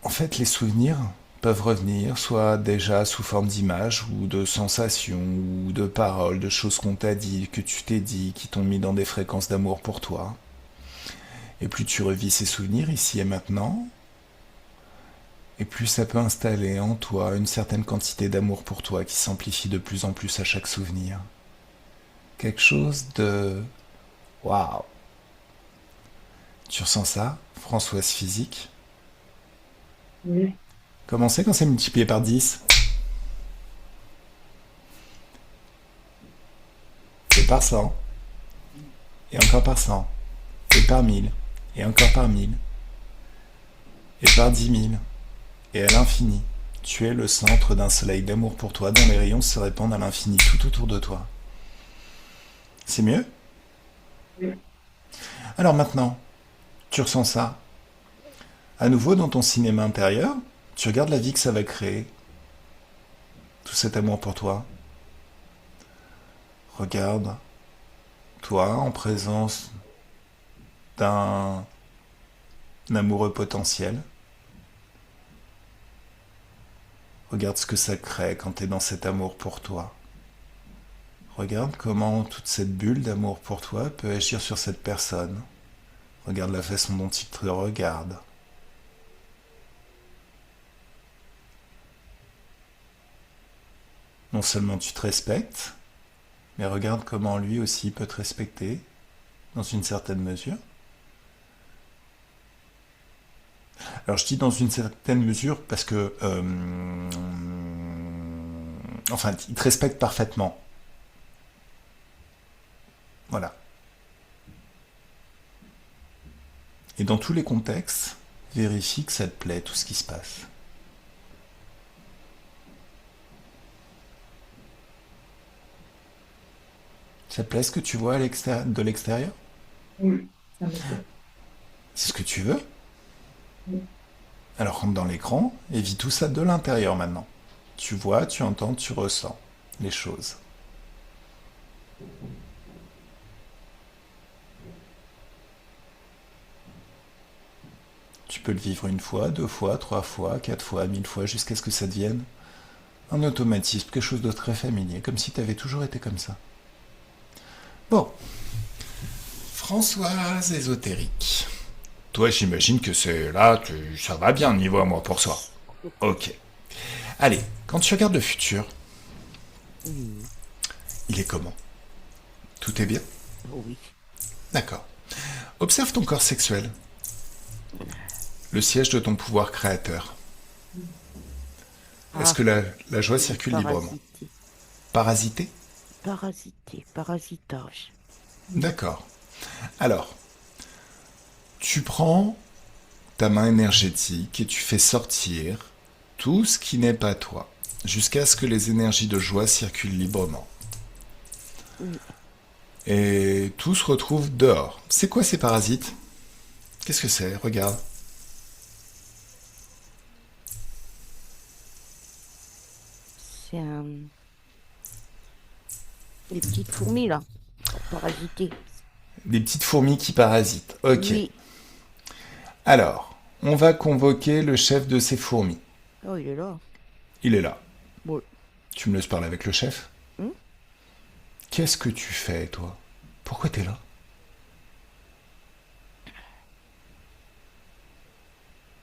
en fait les souvenirs peuvent revenir, soit déjà sous forme d'images ou de sensations ou de paroles, de choses qu'on t'a dit, que tu t'es dit, qui t'ont mis dans des fréquences d'amour pour toi. Et plus tu revis ces souvenirs ici et maintenant, et plus ça peut installer en toi une certaine quantité d'amour pour toi qui s'amplifie de plus en plus à chaque souvenir. Quelque chose de... Waouh! Tu ressens ça, Françoise Physique? Oui. Comment c'est quand c'est multiplié par 10? C'est par 100. et encore par 100, et par 1000, et encore par 1000, et par 10 000, et à l'infini. Tu es le centre d'un soleil d'amour pour toi dont les rayons se répandent à l'infini tout autour de toi. C'est mieux? Oui. Alors maintenant, tu ressens ça. À nouveau dans ton cinéma intérieur, tu regardes la vie que ça va créer. Tout cet amour pour toi. Regarde toi en présence d'un amoureux potentiel. Regarde ce que ça crée quand tu es dans cet amour pour toi. Regarde comment toute cette bulle d'amour pour toi peut agir sur cette personne. Regarde la façon dont il te regarde. Non seulement tu te respectes, mais regarde comment lui aussi peut te respecter, dans une certaine mesure. Alors je dis dans une certaine mesure parce que... enfin, il te respecte parfaitement. Voilà. Et dans tous les contextes, vérifie que ça te plaît, tout ce qui se passe. Ça te plaît ce que tu vois de l'extérieur? Oui, ça me plaît. C'est ce que tu veux? Oui. Alors rentre dans l'écran et vis tout ça de l'intérieur maintenant. Tu vois, tu entends, tu ressens les choses. Tu peux le vivre une fois, deux fois, trois fois, quatre fois, 1000 fois, jusqu'à ce que ça devienne un automatisme, quelque chose de très familier, comme si tu avais toujours été comme ça. Bon, Françoise ésotérique. Toi, j'imagine que c'est là, ça va bien niveau amour pour soi. Ok. Allez, quand tu regardes le futur, Oui, il est comment? Tout est bien? oui. D'accord. Observe ton corps sexuel, le siège de ton pouvoir créateur. Est-ce Ah, que la joie circule librement? parasité. Parasité? Parasité, parasitage. D'accord. Alors, tu prends ta main énergétique et tu fais sortir tout ce qui n'est pas toi, jusqu'à ce que les énergies de joie circulent librement. Oui. Et tout se retrouve dehors. C'est quoi ces parasites? Qu'est-ce que c'est? Regarde. C'est les petites fourmis là, parasitées. Des petites fourmis qui parasitent. Ok. Oui. Alors, on va convoquer le chef de ces fourmis. Oh, il est là. Il est là. Bon. Tu me laisses parler avec le chef? Hmm. Qu'est-ce que tu fais, toi? Pourquoi t'es là?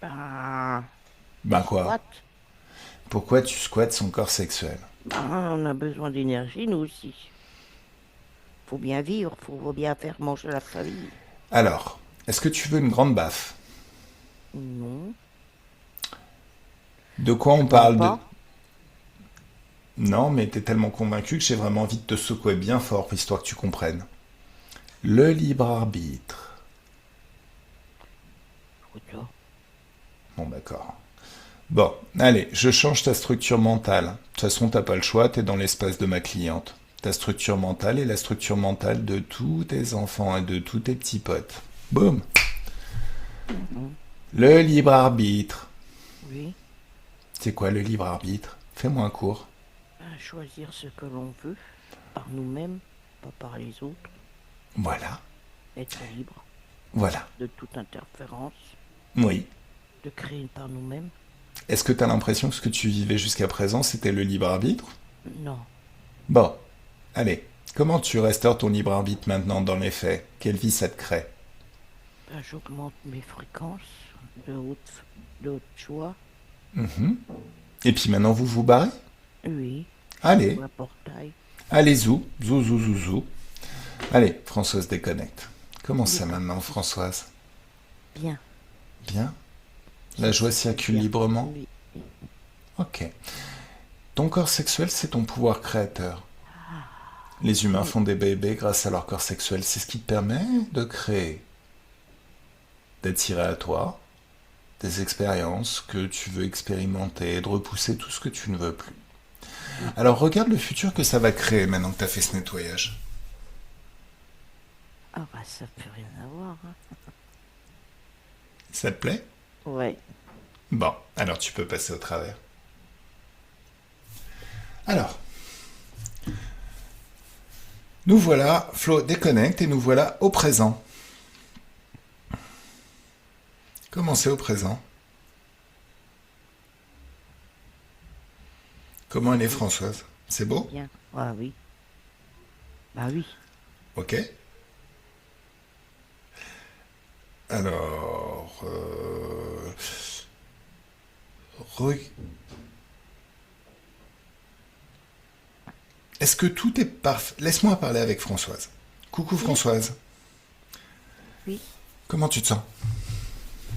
Ben, Ben quoi? what? Pourquoi tu squattes son corps sexuel? Ben, on a besoin d'énergie, nous aussi. Faut bien vivre, faut bien faire manger la famille. Alors, est-ce que tu veux une grande baffe? Non, De quoi je on demande parle de... pas. Non, mais t'es tellement convaincu que j'ai vraiment envie de te secouer bien fort, histoire que tu comprennes. Le libre arbitre. Écoute, là. Bon, d'accord. Bon, allez, je change ta structure mentale. De toute façon, t'as pas le choix, t'es dans l'espace de ma cliente. Ta structure mentale est la structure mentale de tous tes enfants et de tous tes petits potes. Boum. Mhm. Le libre arbitre. Oui, C'est quoi le libre arbitre? Fais-moi un cours. ben, choisir ce que l'on veut, par nous-mêmes, pas par les autres, Voilà, être libre voilà. de toute interférence, Oui. de créer par nous-mêmes. Est-ce que t'as l'impression que ce que tu vivais jusqu'à présent, c'était le libre arbitre? Non, Bon, allez. Comment tu restaures ton libre arbitre maintenant dans les faits? Quelle vie ça te crée? ben, j'augmente mes fréquences de haute joie. Mhm. Et puis maintenant, vous vous barrez? Oui, Allez, j'ouvre un portail. allez, zou, zou, zou, zou, zou. Allez, Françoise déconnecte. Comment ça D'accord. maintenant, Françoise? Bien, Bien? La joie circule bien. librement? Oui, Ok. Ton corps sexuel, c'est ton pouvoir créateur. Les humains Oui, font des bébés grâce à leur corps sexuel. C'est ce qui te permet de créer, d'attirer à toi des expériences que tu veux expérimenter, de repousser tout ce que tu ne veux plus. oui. Alors regarde le futur que ça va créer maintenant que tu as fait ce nettoyage. Ah bah ça peut rien avoir, hein. Ça te plaît? Ouais. Bon, alors tu peux passer au travers. Alors, nous voilà, Flo déconnecte et nous voilà au présent. Comment c'est au présent? Comment elle est Oui, Françoise? C'est c'est beau? bien. Ah oui. Bah oui. Ok. Alors, re- est-ce que tout est parfait? Laisse-moi parler avec Françoise. Coucou Oui, Françoise, oui. comment tu te sens?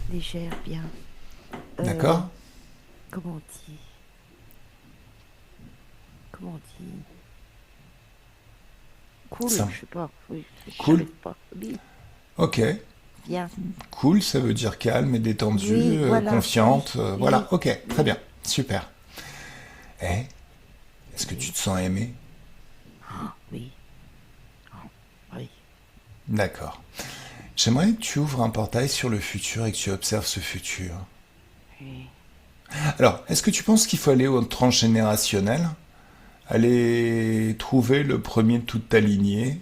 Légère, bien. Euh, D'accord? comment on dit? Comment on dit? Cool, Ça. je sais pas. Oui, Cool? j'arrive pas. Oui, Ok. bien. Cool, ça veut dire calme et détendue, Oui, voilà. Oui, confiante. Voilà, oui, ok, très oui. bien. Super. Eh, est-ce que tu Oui. te sens aimé? Ah, oui. Ah, oui. D'accord. J'aimerais que tu ouvres un portail sur le futur et que tu observes ce futur. Oui. Alors, est-ce que tu penses qu'il faut aller au transgénérationnel? Aller trouver le premier de toute ta lignée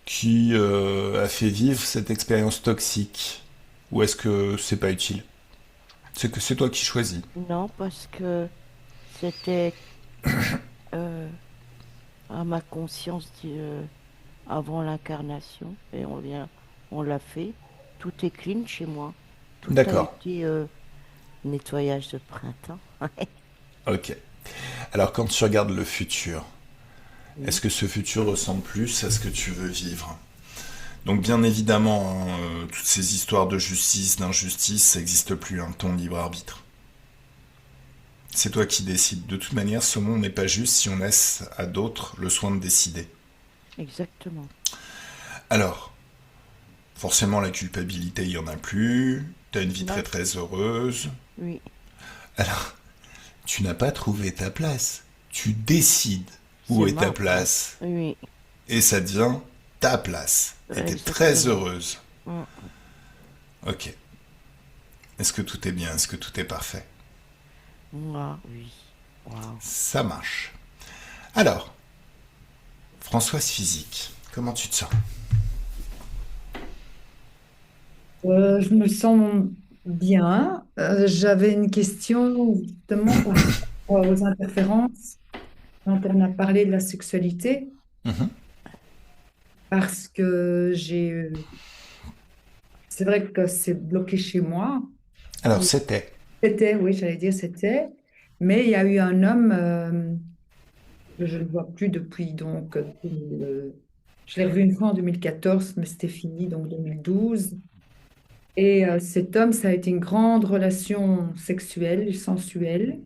qui a fait vivre cette expérience toxique? Ou est-ce que c'est pas utile? C'est que c'est toi qui choisis. Non, parce que c'était euh, à ma conscience avant l'incarnation et on l'a fait. Tout est clean chez moi. Tout a D'accord. été nettoyage de printemps. Ok. Alors quand tu regardes le futur, est-ce Oui, que ce futur ressemble plus à ce que tu veux vivre? Donc bien évidemment, hein, toutes ces histoires de justice, d'injustice, ça n'existe plus, hein, ton libre arbitre. C'est toi qui décides. De toute manière, ce monde n'est pas juste si on laisse à d'autres le soin de décider. exactement. Alors, forcément, la culpabilité, il n'y en a plus. T'as une vie très Non, très heureuse. oui, Alors, tu n'as pas trouvé ta place. Tu décides où c'est est ta ma place. place. Oui, Et ça devient ta place. Et t'es très exactement. heureuse. Mm. Ok. Est-ce que tout est bien? Est-ce que tout est parfait? Moi, oui. Waouh. Ça marche. Alors, Françoise Physique, comment tu te sens? Je me sens bien. J'avais une question justement par rapport aux interférences quand on a parlé de la sexualité, Mhm. parce que c'est vrai que c'est bloqué chez moi. Alors, c'était. C'était, oui, j'allais dire c'était, mais il y a eu un homme, que je ne vois plus depuis, donc, je l'ai revu une fois en 2014, mais c'était fini, donc 2012. Et cet homme, ça a été une grande relation sexuelle et sensuelle.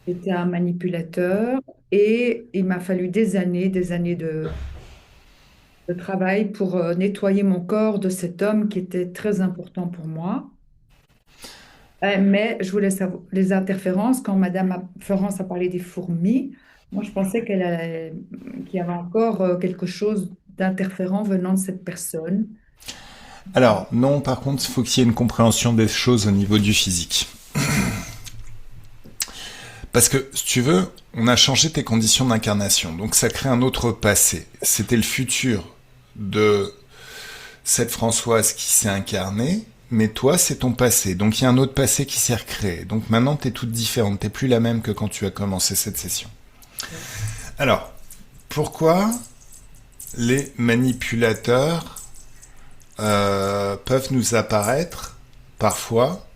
C'était un manipulateur et il m'a fallu des années de travail pour nettoyer mon corps de cet homme qui était très important pour moi. Mais je voulais savoir les interférences. Quand Florence a parlé des fourmis, moi je pensais qu'il y avait encore quelque chose d'interférent venant de cette personne. Alors, non, par contre, il faut qu'il y ait une compréhension des choses au niveau du physique. Parce que, si tu veux, on a changé tes conditions d'incarnation. Donc, ça crée un autre passé. C'était le futur de cette Françoise qui s'est incarnée, mais toi, c'est ton passé. Donc, il y a un autre passé qui s'est recréé. Donc, maintenant, t'es toute différente. T'es plus la même que quand tu as commencé cette session. Alors, pourquoi les manipulateurs peuvent nous apparaître parfois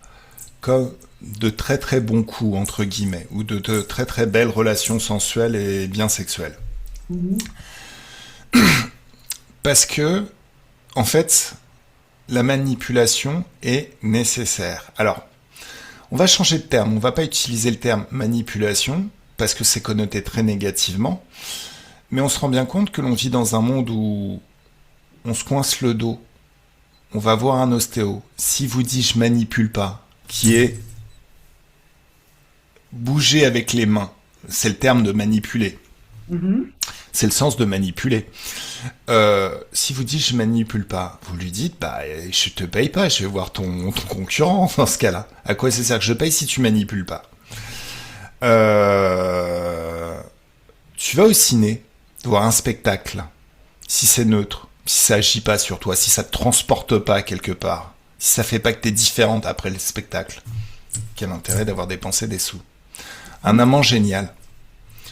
comme de très très bons coups, entre guillemets, ou de très très belles relations sensuelles et bien sexuelles? Mhm. Parce que, en fait, la manipulation est nécessaire. Alors, on va changer de terme, on va pas utiliser le terme manipulation, parce que c'est connoté très négativement, Mais on se rend bien compte que l'on vit dans un monde où on se coince le dos. On va voir un ostéo. Si vous dit je manipule pas, qui est bouger avec les mains, c'est le terme de manipuler. Mhm. C'est le sens de manipuler. Si vous dites je manipule pas, vous lui dites bah je te paye pas, je vais voir ton concurrent dans ce cas-là. À quoi ça sert que je paye si tu manipules pas? Tu vas au ciné, voir un spectacle, si c'est neutre, si ça agit pas sur toi, si ça te transporte pas quelque part, si ça fait pas que t'es différente après le spectacle, quel intérêt d'avoir dépensé des sous? Un amant génial,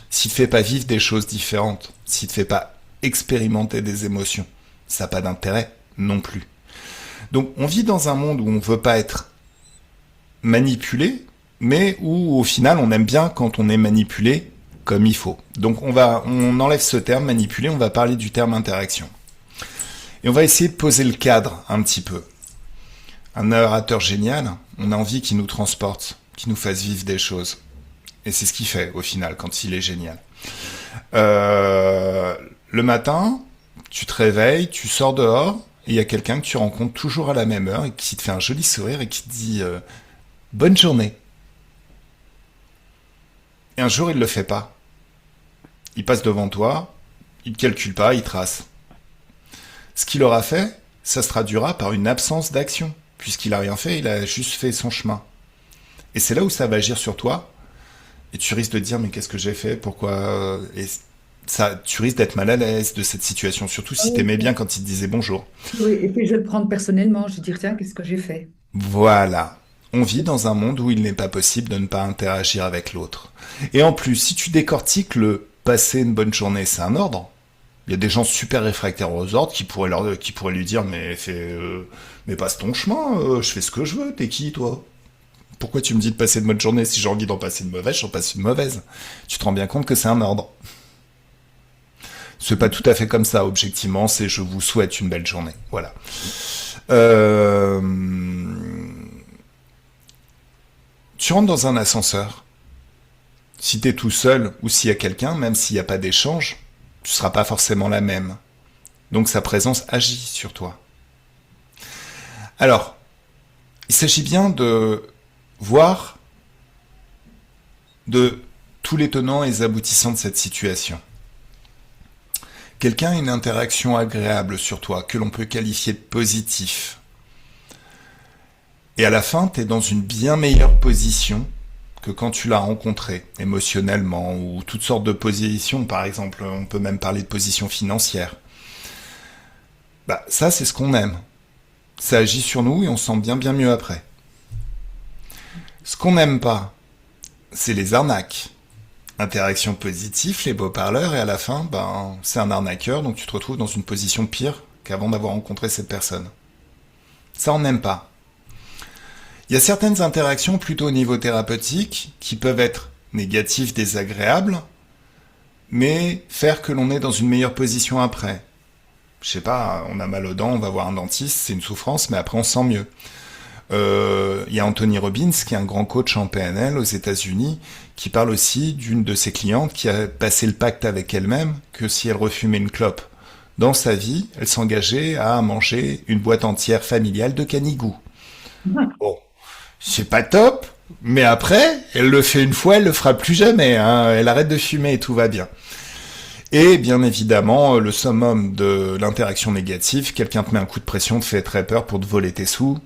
s'il te fait pas vivre des choses différentes, s'il te fait pas expérimenter des émotions, ça n'a pas d'intérêt non plus. Donc on vit dans un monde où on veut pas être manipulé, mais où au final on aime bien quand on est manipulé comme il faut. Donc on enlève ce terme manipuler, on va parler du terme interaction. Et on va essayer de poser le cadre un petit peu. Un narrateur génial, on a envie qu'il nous transporte, qu'il nous fasse vivre des choses. Et c'est ce qu'il fait au final quand il est génial. Le matin, tu te réveilles, tu sors dehors, et il y a quelqu'un que tu rencontres toujours à la même heure et qui te fait un joli sourire et qui te dit bonne journée. Et un jour, il le fait pas. Il passe devant toi, il te calcule pas, il trace. Ce qu'il aura fait, ça se traduira par une absence d'action, puisqu'il a rien fait, il a juste fait son chemin. Et c'est là où ça va agir sur toi, et tu risques de te dire mais qu'est-ce que j'ai fait, pourquoi, et ça, tu risques d'être mal à l'aise de cette situation, surtout Ah si oui, t'aimais bien quand il te disait bonjour. oui, et puis je vais le prendre personnellement. Je vais dire, tiens, qu'est-ce que j'ai fait? Voilà. On vit dans un monde où il n'est pas possible de ne pas interagir avec l'autre. Et en plus, si tu décortiques le passer une bonne journée, c'est un ordre. Il y a des gens super réfractaires aux ordres qui pourraient lui dire mais passe ton chemin, je fais ce que je veux, t'es qui toi? Pourquoi tu me dis de passer une bonne journée? Si j'ai envie d'en passer une mauvaise, j'en passe une mauvaise. Tu te rends bien compte que c'est un ordre. C'est pas tout à fait comme ça, objectivement, c'est je vous souhaite une belle journée. Voilà. Euh... Tu rentres dans un ascenseur. Si t'es tout seul ou s'il y a quelqu'un, même s'il n'y a pas d'échange, tu seras pas forcément la même. Donc sa présence agit sur toi. Alors, il s'agit bien de voir de tous les tenants et les aboutissants de cette situation. Quelqu'un a une interaction agréable sur toi, que l'on peut qualifier de positif. Et à la fin, tu es dans une bien meilleure position que quand tu l'as rencontré, émotionnellement, ou toutes sortes de positions, par exemple, on peut même parler de position financière. Bah, ça, c'est ce qu'on aime. Ça agit sur nous et on se sent bien mieux après. Ce qu'on n'aime pas, c'est les arnaques. Interaction positive, les beaux parleurs, et à la fin, ben, c'est un arnaqueur, donc tu te retrouves dans une position pire qu'avant d'avoir rencontré cette personne. Ça, on n'aime pas. Il y a certaines interactions plutôt au niveau thérapeutique qui peuvent être négatives, désagréables, mais faire que l'on est dans une meilleure position après. Je sais pas, on a mal aux dents, on va voir un dentiste, c'est une souffrance, mais après on se sent mieux. Il y a Anthony Robbins, qui est un grand coach en PNL aux États-Unis, qui parle aussi d'une de ses clientes qui a passé le pacte avec elle-même que si elle refumait une clope dans sa vie, elle s'engageait à manger une boîte entière familiale de canigou. Bon, c'est pas top, mais après, elle le fait une fois, elle le fera plus jamais. Hein. Elle arrête de fumer et tout va bien. Et bien évidemment, le summum de l'interaction négative, quelqu'un te met un coup de pression, te fait très peur pour te voler tes sous.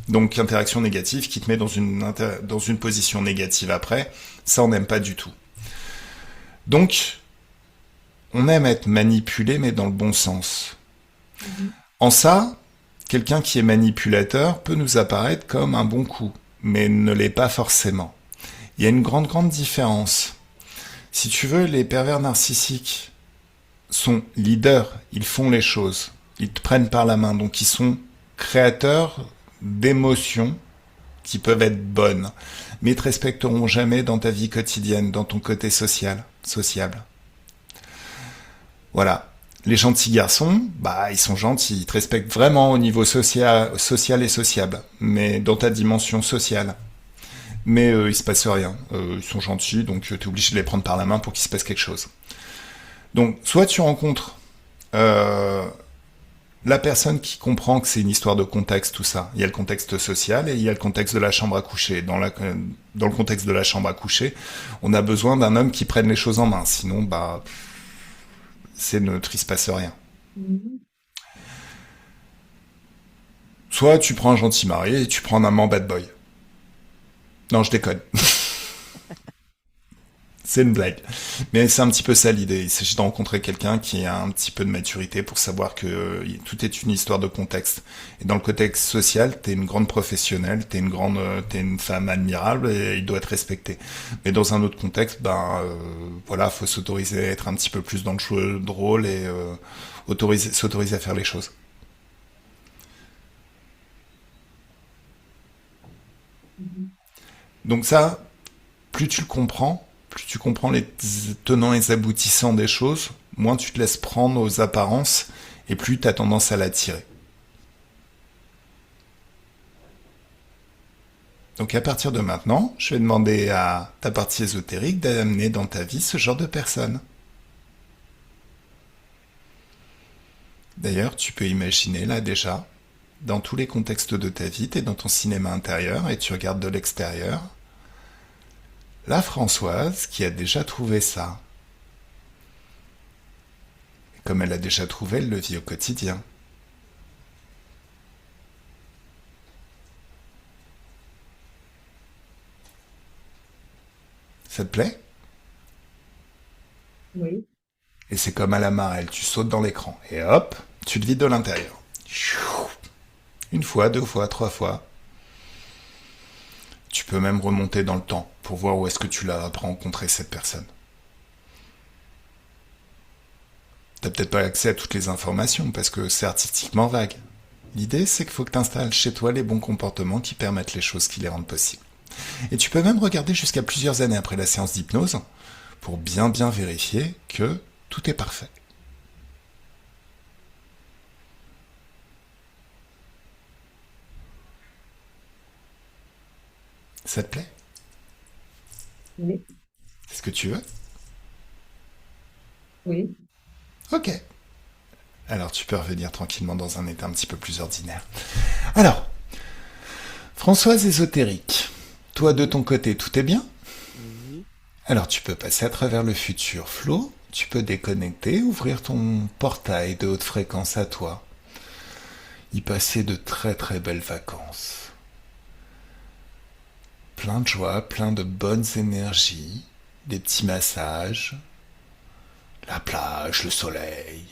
Donc interaction négative qui te met dans une position négative après, ça on n'aime pas du tout. Donc, on aime être manipulé, mais dans le bon sens. En ça, quelqu'un qui est manipulateur peut nous apparaître comme un bon coup, mais ne l'est pas forcément. Il y a une grande différence. Si tu veux, les pervers narcissiques sont leaders, ils font les choses, ils te prennent par la main, donc ils sont créateurs d'émotions qui peuvent être bonnes, mais ils te respecteront jamais dans ta vie quotidienne, dans ton côté sociable. Voilà. Les gentils garçons, bah, ils sont gentils, ils te respectent vraiment au niveau social et sociable, mais dans ta dimension sociale. Mais il se passe rien. Ils sont gentils, donc tu es obligé de les prendre par la main pour qu'il se passe quelque chose. Donc, soit tu rencontres euh, la personne qui comprend que c'est une histoire de contexte, tout ça. Il y a le contexte social et il y a le contexte de la chambre à coucher. Dans le contexte de la chambre à coucher, on a besoin d'un homme qui prenne les choses en main. Sinon, bah, c'est neutre, il se passe rien. Mhm. Soit tu prends un gentil marié et tu prends un amant bad boy. Non, je déconne. C'est une blague. Mais c'est un petit peu ça l'idée. Il s'agit de rencontrer quelqu'un qui a un petit peu de maturité pour savoir que tout est une histoire de contexte. Et dans le contexte social, t'es une grande professionnelle, t'es une femme admirable et il doit être respecté. Mais dans un autre contexte, voilà, faut s'autoriser à être un petit peu plus dans le jeu de rôle et s'autoriser à faire les choses. Mhm. Donc ça, plus tu comprends les tenants et les aboutissants des choses, moins tu te laisses prendre aux apparences et plus tu as tendance à l'attirer. Donc à partir de maintenant, je vais demander à ta partie ésotérique d'amener dans ta vie ce genre de personne. D'ailleurs, tu peux imaginer là déjà, dans tous les contextes de ta vie, tu es dans ton cinéma intérieur et tu regardes de l'extérieur la Françoise qui a déjà trouvé ça. Et comme elle a déjà trouvé, elle le vit au quotidien. Ça te plaît? Oui. Et c'est comme à la marelle, tu sautes dans l'écran et hop, tu le vides de l'intérieur. Une fois, deux fois, trois fois. Tu peux même remonter dans le temps pour voir où est-ce que tu l'as rencontré cette personne. T'as peut-être pas accès à toutes les informations parce que c'est artistiquement vague. L'idée, c'est qu'il faut que tu installes chez toi les bons comportements qui permettent les choses qui les rendent possibles. Et tu peux même regarder jusqu'à plusieurs années après la séance d'hypnose pour bien bien vérifier que tout est parfait. Ça te plaît? Oui. C'est ce que tu veux? Oui. Ok. Alors tu peux revenir tranquillement dans un état un petit peu plus ordinaire. Alors, Françoise ésotérique, toi de ton côté, tout est bien? Oui. Alors tu peux passer à travers le futur Flo, tu peux déconnecter, ouvrir ton portail de haute fréquence à toi, y passer de très très belles vacances. Plein de joie, plein de bonnes énergies, des petits massages, la plage, le soleil.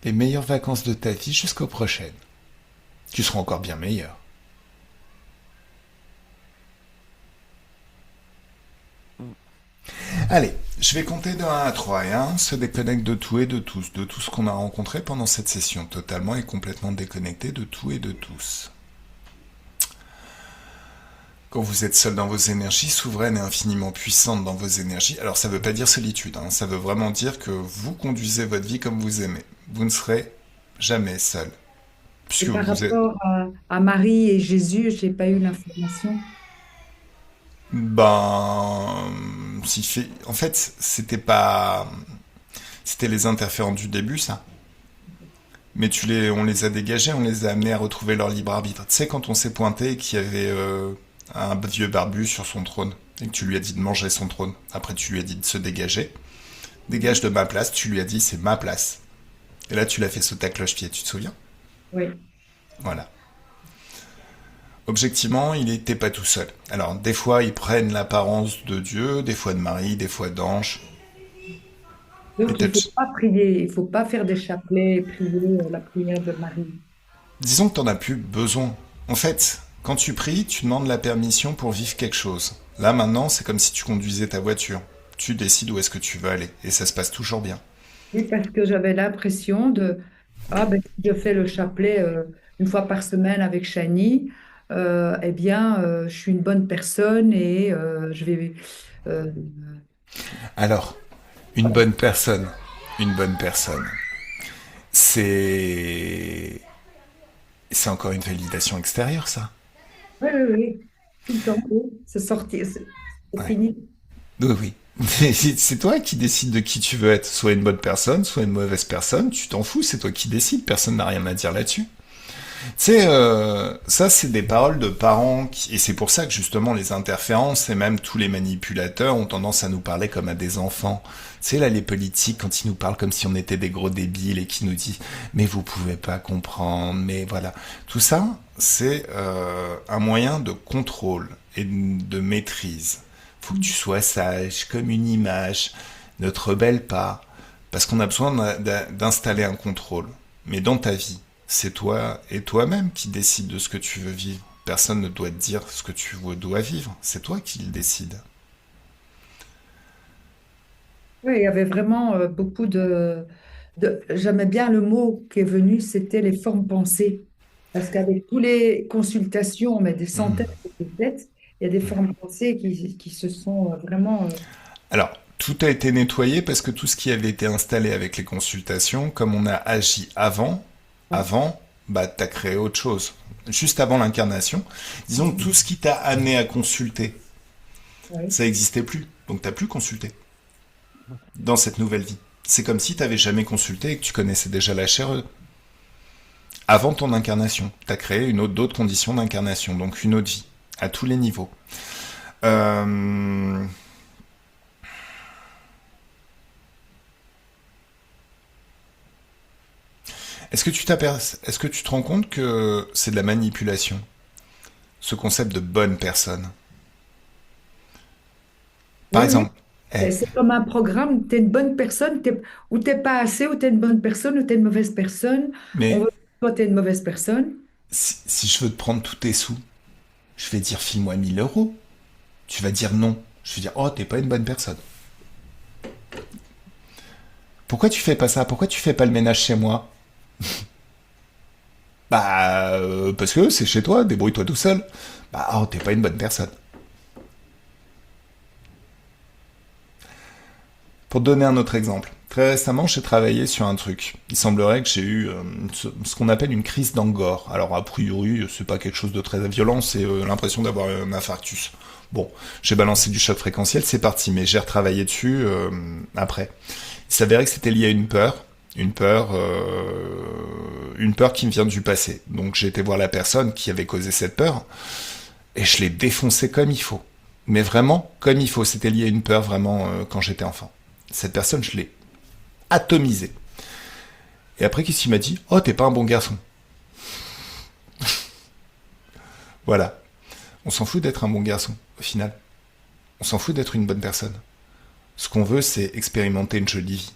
Les meilleures vacances de ta vie jusqu'aux prochaines. Tu seras encore bien meilleur. Mm. Allez, je vais compter de 1 à 3 et 1 se déconnecte de tout et de tout ce qu'on a rencontré pendant cette session, totalement et complètement déconnecté de tout et de tous. Quand vous êtes seul dans vos énergies, souveraine et infiniment puissante dans vos énergies, alors ça ne veut pas dire solitude, hein, ça veut vraiment dire que vous conduisez votre vie comme vous aimez. Vous ne serez jamais seul. Et Puisque par vous êtes... rapport à Marie et Jésus, j'ai pas eu l'information. Ben... En fait, c'était pas... C'était les interférents du début, ça. Mais on les a dégagés, on les a amenés à retrouver leur libre arbitre. Tu sais, quand on s'est pointé et qu'il y avait un vieux barbu sur son trône, et que tu lui as dit de manger son trône, après tu lui as dit de se dégager, dégage de ma place, tu lui as dit c'est ma place. Et là, tu l'as fait sauter à cloche-pied, tu te souviens? Oui. Voilà. Objectivement, il n'était pas tout seul. Alors, des fois, ils prennent l'apparence de Dieu, des fois de Marie, des fois d'ange. Et Donc, il faut pas prier, il faut pas faire des chapelets et prier la prière de Marie. disons que t'en as plus besoin. En fait, quand tu pries, tu demandes la permission pour vivre quelque chose. Là, maintenant, c'est comme si tu conduisais ta voiture. Tu décides où est-ce que tu veux aller. Et ça se passe toujours bien. Oui, parce que j'avais l'impression de, ah ben, si je fais le chapelet une fois par semaine avec Chani, eh bien, je suis une bonne personne et je vais, euh, Alors, une bonne personne. Une bonne personne. C'est... C'est encore une validation extérieure, ça. oui, oui, oui, tout le temps, oui. C'est sorti, c'est Ouais. fini. Oui, oui. Mais c'est toi qui décides de qui tu veux être. Soit une bonne personne, soit une mauvaise personne. Tu t'en fous, c'est toi qui décides. Personne n'a rien à dire là-dessus. Tu sais, ça, c'est des paroles de parents, et c'est pour ça que justement les interférences et même tous les manipulateurs ont tendance à nous parler comme à des enfants. Tu sais, là, les politiques, quand ils nous parlent comme si on était des gros débiles et qui nous disent, mais vous pouvez pas comprendre, mais voilà. Tout ça, c'est un moyen de contrôle et de maîtrise. Faut que tu sois sage, comme une image, ne te rebelle pas, parce qu'on a besoin d'installer un contrôle. Mais dans ta vie, c'est toi et toi-même qui décides de ce que tu veux vivre. Personne ne doit te dire ce que tu dois vivre. C'est toi qui le décides. Oui, il y avait vraiment beaucoup j'aimais bien le mot qui est venu, c'était les formes pensées. Parce qu'avec toutes les consultations, on met des centaines de têtes, il y a des formes pensées qui se sont vraiment... Alors, tout a été nettoyé parce que tout ce qui avait été installé avec les consultations, comme on a agi avant, bah t'as créé autre chose. Juste avant l'incarnation, disons que tout ce qui t'a amené à consulter, ouais. ça n'existait plus. Donc t'as plus consulté dans cette nouvelle vie. C'est comme si t'avais jamais consulté et que tu connaissais déjà la chair avant ton incarnation. T'as créé d'autres conditions d'incarnation, donc une autre vie, à tous les niveaux. Euh, Est-ce que tu te rends compte que c'est de la manipulation, ce concept de bonne personne? Par Oui, oui. exemple, eh, C'est comme un programme, tu es une bonne personne, ou t'es pas assez, ou tu es une bonne personne, ou tu es une mauvaise personne. On mais veut que toi, tu es une mauvaise personne. si je veux te prendre tous tes sous, je vais dire file-moi 1 000 euros. Tu vas dire non. Je vais dire oh t'es pas une bonne personne. Pourquoi tu fais pas ça? Pourquoi tu fais pas le ménage chez moi? Bah parce que c'est chez toi, débrouille-toi tout seul. Bah oh t'es pas une bonne personne. Pour te donner un autre exemple, très récemment, j'ai travaillé sur un truc. Il semblerait que j'ai eu ce qu'on appelle une crise d'angor. Alors, a priori, c'est pas quelque chose de très violent, c'est l'impression d'avoir un infarctus. Bon, j'ai balancé du choc fréquentiel, c'est parti, mais j'ai retravaillé dessus après. Il s'avérait que c'était lié à une peur qui me vient du passé. Donc, j'ai été voir la personne qui avait causé cette peur, et je l'ai défoncé comme il faut. Mais vraiment, comme il faut. C'était lié à une peur vraiment quand j'étais enfant. Cette personne, je l'ai atomisée. Et après, qu'est-ce qu'il m'a dit? Oh, t'es pas un bon garçon. Voilà. On s'en fout d'être un bon garçon, au final. On s'en fout d'être une bonne personne. Ce qu'on veut, c'est expérimenter une jolie vie.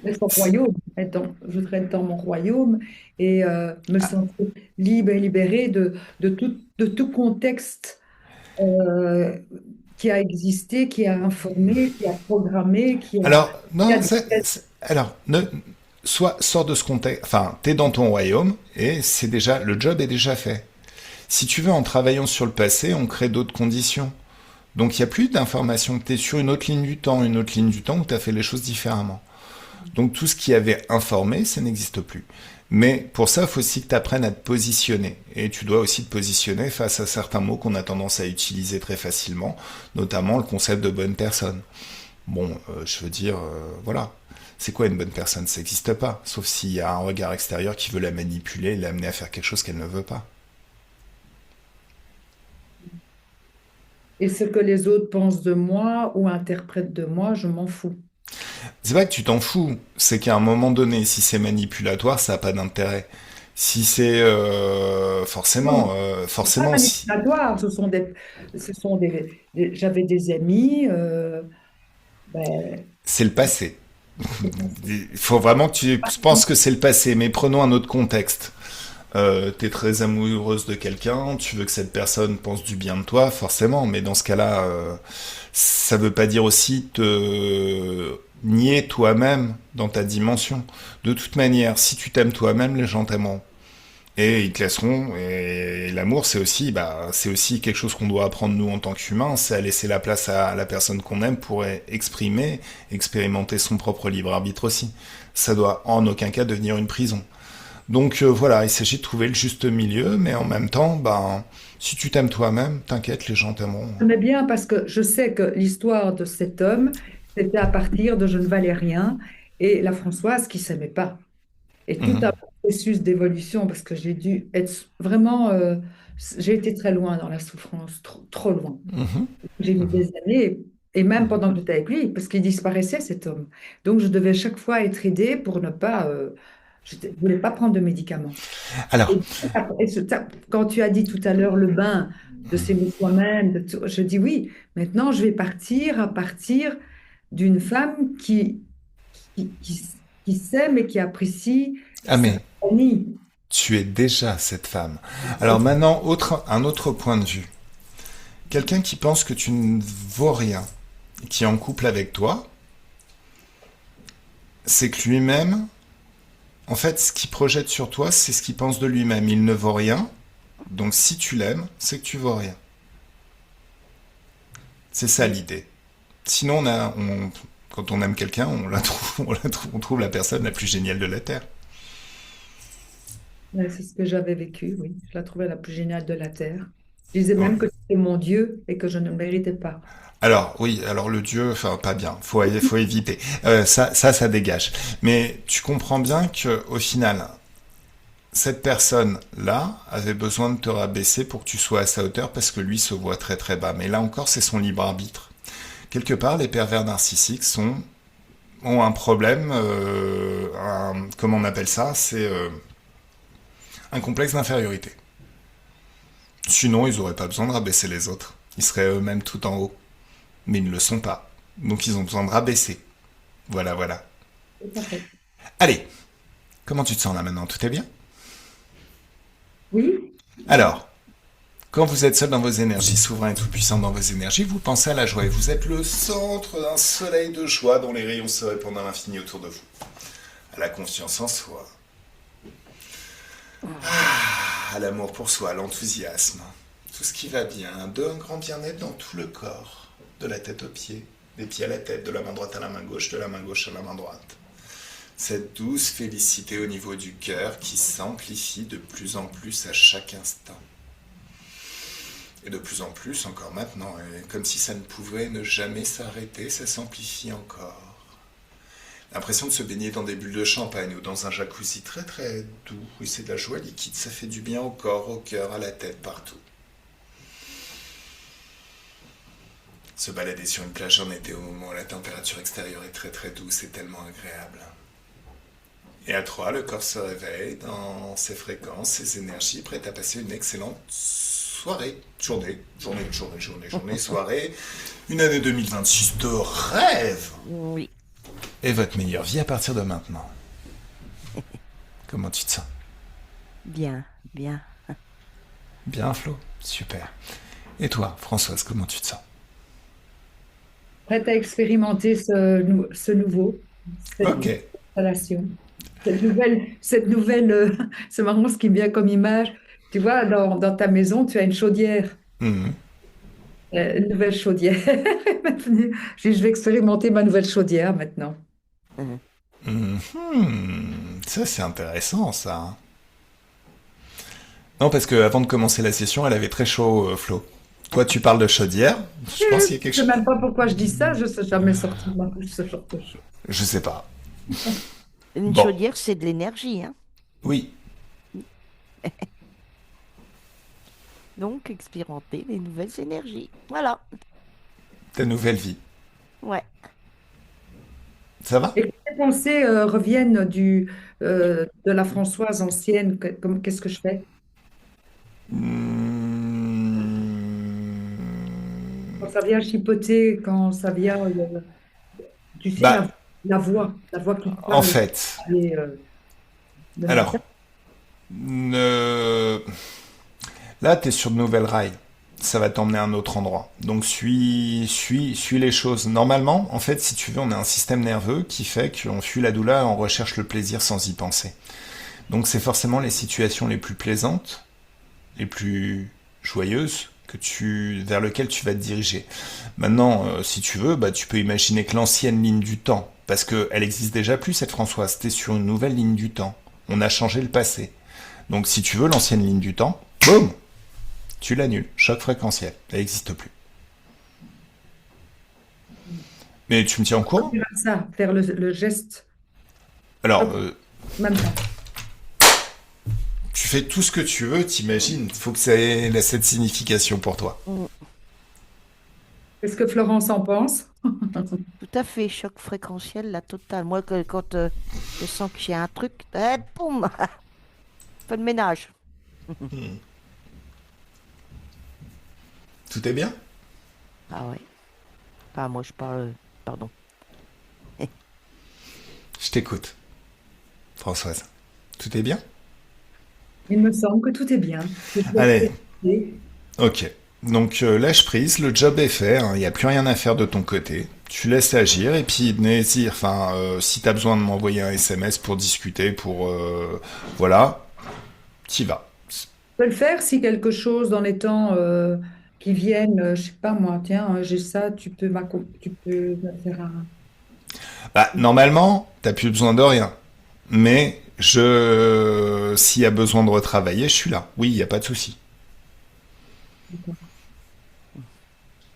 Être au royaume, je voudrais être dans mon royaume et me Ah, sentir libre et libérée de tout contexte euh, qui a existé, qui a informé, qui a programmé, alors, qui a non, alors, sors de ce contexte. Enfin, t'es dans ton royaume et le job est déjà fait. Si tu veux, en travaillant sur le passé, on crée d'autres conditions. Donc, il n'y a plus d'informations. T'es sur une autre ligne du temps où t'as fait les choses différemment. Donc tout ce qui avait informé, ça n'existe plus. Mais pour ça, il faut aussi que tu apprennes à te positionner. Et tu dois aussi te positionner face à certains mots qu'on a tendance à utiliser très facilement, notamment le concept de bonne personne. Bon, je veux dire, voilà. C'est quoi une bonne personne? Ça n'existe pas, sauf s'il y a un regard extérieur qui veut la manipuler et l'amener à faire quelque chose qu'elle ne veut pas. et ce que les autres pensent de moi ou interprètent de moi, je m'en fous. C'est pas que tu t'en fous, c'est qu'à un moment donné, si c'est manipulatoire, ça n'a pas d'intérêt. Si c'est Non, c'est pas forcément si manipulatoire, j'avais des amis, ben, c'est le passé. Il faut vraiment que tu penses que c'est le passé, mais prenons un autre contexte. T'es très amoureuse de quelqu'un, tu veux que cette personne pense du bien de toi, forcément, mais dans ce cas-là, ça veut pas dire aussi te nier toi-même dans ta dimension. De toute manière, si tu t'aimes toi-même, les gens t'aimeront. Et ils te laisseront. Et l'amour, c'est aussi quelque chose qu'on doit apprendre nous en tant qu'humains, c'est à laisser la place à la personne qu'on aime pour expérimenter son propre libre arbitre aussi. Ça doit en aucun cas devenir une prison. Donc voilà, il s'agit de trouver le juste milieu, mais en même temps, ben, si tu t'aimes toi-même, t'inquiète, les gens t'aimeront. Mais bien parce que je sais que l'histoire de cet homme, c'était à partir de je ne valais rien et la Françoise qui s'aimait pas. Et tout un Mhm, processus d'évolution parce que j'ai dû être vraiment, j'ai été très loin dans la souffrance, trop, trop loin. mhm, J'ai mis mhm. des années, et même pendant que j'étais avec lui, parce qu'il disparaissait cet homme. Donc je devais chaque fois être aidée pour ne pas, je ne voulais pas prendre de médicaments. Alors, Quand tu as dit tout à l'heure le bain, de s'aimer soi-même, je dis oui, maintenant je vais partir à partir d'une femme qui, qui, qui s'aime et qui apprécie ah sa mais famille. tu es déjà cette femme. Alors maintenant, un autre point de vue. Quelqu'un qui pense que tu ne vaux rien, qui est en couple avec toi, c'est que lui-même, en fait, ce qu'il projette sur toi, c'est ce qu'il pense de lui-même. Il ne vaut rien, donc si tu l'aimes, c'est que tu vaux rien. C'est ça l'idée. Sinon, quand on aime quelqu'un, on trouve la personne la plus géniale de la Terre. Ouais, c'est ce que j'avais vécu, oui. Je la trouvais la plus géniale de la Terre. Je disais Ouais. même que c'était mon Dieu et que je ne le méritais pas. Alors, oui, alors le Dieu, enfin, pas bien. Faut éviter. Ça dégage. Mais tu comprends bien que, au final, cette personne-là avait besoin de te rabaisser pour que tu sois à sa hauteur parce que lui se voit très très bas. Mais là encore, c'est son libre arbitre. Quelque part, les pervers narcissiques ont un problème, comment on appelle ça? C'est un complexe d'infériorité. Sinon, ils n'auraient pas besoin de rabaisser les autres. Ils seraient eux-mêmes tout en haut. Mais ils ne le sont pas. Donc ils ont besoin de rabaisser. Voilà, voilà. Tout à fait. Allez, comment tu te sens là maintenant? Tout est bien? Oui, Alors, quand vous êtes seul dans vos énergies, souverain et tout-puissant dans vos énergies, vous pensez à la joie et vous êtes le centre d'un soleil de joie dont les rayons se répandent à l'infini autour de vous. À la confiance en soi, à l'amour pour soi, à l'enthousiasme, tout ce qui va bien, un grand bien-être dans tout le corps, de la tête aux pieds, des pieds à la tête, de la main droite à la main gauche, de la main gauche à la main droite. Cette douce félicité au niveau du cœur qui s'amplifie de plus en plus à chaque instant. Et de plus en plus encore maintenant, et comme si ça ne pouvait ne jamais s'arrêter, ça s'amplifie encore. L'impression de se baigner dans des bulles de champagne ou dans un jacuzzi très très doux, et c'est de la joie liquide, ça fait du bien au corps, au cœur, à la tête, partout. Se balader sur une plage en été au moment où la température extérieure est très très douce est tellement agréable. Et à 3, le corps se réveille dans ses fréquences, ses énergies, prêt à passer une excellente soirée, journée, soirée. Une année 2026 de rêve. Oui, Et votre meilleure vie à partir de maintenant. Comment tu te sens? bien, bien. Bien, Flo? Super. Et toi, Françoise, comment tu te sens? prête à expérimenter ce nouveau, cette Ok. nouvelle installation, c'est marrant ce qui me vient comme image. Tu vois, dans ta maison, tu as une chaudière, Mhm. une nouvelle chaudière. Je vais expérimenter ma nouvelle chaudière maintenant. Mhm. Mhm. Ça, c'est intéressant, ça. Non, parce que avant de commencer la session, elle avait très chaud, Flo. Toi, tu parles de chaudière. Je pense qu'il y a quelque Je ne chose. sais même pas pourquoi je dis ça, je ne sais jamais sorti de ma bouche ce genre de choses. Je sais pas. Une Bon. chaudière, c'est de l'énergie, hein. Oui. Donc, expérimenter les nouvelles énergies. Voilà. Ta nouvelle vie. Ouais. Ça va? Et que tes pensées reviennent de la Françoise ancienne, qu'est-ce que je fais? Quand Hmm. ça vient chipoter, quand ça vient, tu sais, Bah, la voix qui en parle fait, et, de l'intérieur. alors, ne- là, tu es sur de nouvelles rails. Ça va t'emmener à un autre endroit. Donc, suis les choses. Normalement, en fait, si tu veux, on a un système nerveux qui fait qu'on fuit la douleur et on recherche le plaisir sans y penser. Donc, c'est forcément les situations les plus plaisantes, les plus joyeuses vers lesquelles tu vas te diriger. Maintenant, si tu veux, bah, tu peux imaginer que l'ancienne ligne du temps, parce qu'elle existe déjà plus, cette Françoise, t'es sur une nouvelle ligne du temps. On a changé le passé. Donc si tu veux l'ancienne ligne du temps, boum, tu l'annules. Choc fréquentiel, elle n'existe plus. Mais tu me tiens au courant? Faire ça, faire le geste, Alors, hop, même temps. tu fais tout ce que tu veux, t'imagines. Il faut que ça ait cette signification pour toi. Mm. Qu'est-ce que Florence en pense? Tout à fait, choc fréquentiel, la totale. Moi, quand je sens que j'ai un truc, boum, fais le ménage. Tout est bien? Ah ouais. Ah, moi, je parle. Pardon. Je t'écoute, Françoise. Tout est bien? Il me semble que tout est bien. Je te laisse Allez, vérifier. ok. Donc lâche prise, le job est fait, hein, il n'y a plus rien à faire de ton côté. Tu laisses agir et puis n'hésite, enfin, si tu as besoin de m'envoyer un SMS pour discuter, voilà, t'y vas. Je peux le faire si quelque chose dans les temps qui viennent, je sais pas moi, tiens, j'ai ça, tu peux me faire un. Bah, normalement, t'as plus besoin de rien. Mais s'il y a besoin de retravailler, je suis là. Oui, il n'y a pas de souci.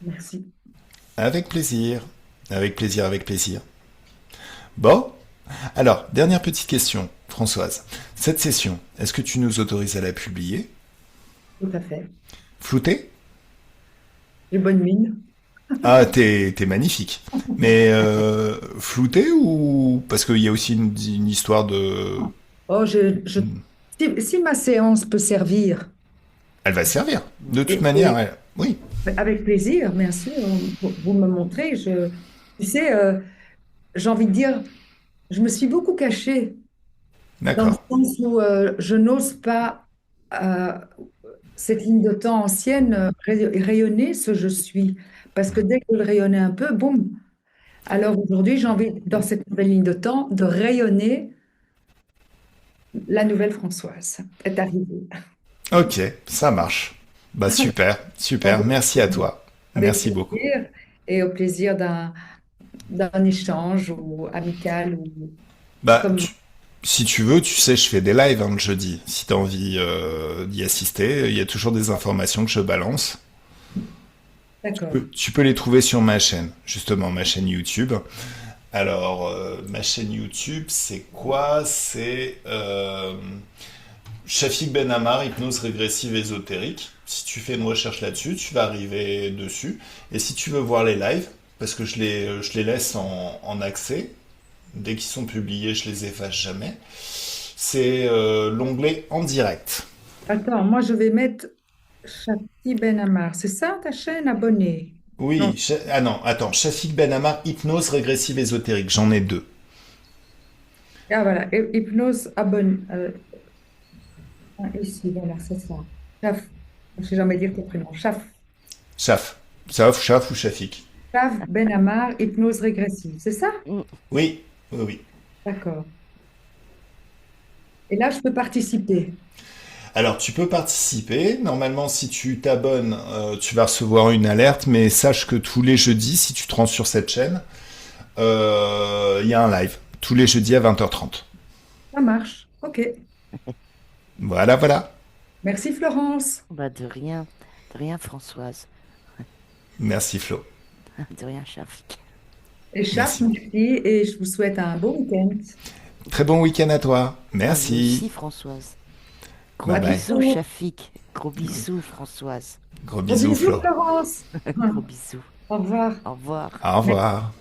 Merci. Avec plaisir. Avec plaisir, avec plaisir. Bon. Alors, dernière petite question, Françoise. Cette session, est-ce que tu nous autorises à la publier? Tout à fait. Floutée? J'ai bonne mine. Ah, t'es magnifique. Mais flouté ou... Parce qu'il y a aussi une histoire de... Oh, si ma séance peut servir, Elle va servir. De toute et, manière, et oui. avec plaisir, bien sûr, vous me montrez, tu sais, j'ai envie de dire, je me suis beaucoup cachée dans le D'accord. sens où je n'ose pas, euh, cette ligne de temps ancienne, rayonner ce je suis. Parce que dès que je le rayonnais un peu, boum. Alors aujourd'hui, j'ai envie, dans cette nouvelle ligne de temps, de rayonner la nouvelle Françoise est arrivée. Ok, ça marche. Bah super, super. Merci à toi. Avec Merci beaucoup. plaisir et au plaisir d'un échange ou amical ou Bah, comme si tu veux, tu sais, je fais des lives le jeudi. Si tu as envie d'y assister, il y a toujours des informations que je balance. d'accord. Tu peux les trouver sur ma chaîne, justement, ma chaîne YouTube. Alors, ma chaîne YouTube, c'est quoi? C'est Shafik Ben Ammar, hypnose régressive ésotérique. Si tu fais une recherche là-dessus, tu vas arriver dessus. Et si tu veux voir les lives, parce que je les laisse en accès, dès qu'ils sont publiés, je les efface jamais, c'est l'onglet en direct. Attends, moi je vais mettre Chati Ben Ammar. C'est ça ta chaîne abonnée? Non. Oui, ah non, attends, Shafik Ben Ammar, hypnose régressive ésotérique, j'en ai deux. Ah voilà, hypnose abonnée. Ici, voilà, c'est ça. Chaf. Je ne sais jamais dire ton prénom. Shaf. Shaf ou Shafik. Chaf Ben Ammar, hypnose régressive. C'est ça? Mm. Oui, oui, oui. D'accord. Et là, je peux participer. Alors, tu peux participer. Normalement, si tu t'abonnes, tu vas recevoir une alerte, mais sache que tous les jeudis, si tu te rends sur cette chaîne, il y a un live. Tous les jeudis à 20h30. Ça marche. OK. Voilà, voilà. Merci Florence. Bah, de rien, Françoise, Merci Flo. de rien, Chafik. Et Chaf, Merci. merci. Et je vous souhaite un bon week-end. Très bon week-end à toi. À vous Merci. aussi, Françoise. Gros Bye À bye. bisous, bientôt. Chafik. Gros bisous, Françoise. Gros Gros bisous bisous Flo. Florence. Gros bisous. Au revoir. Au revoir. Au revoir.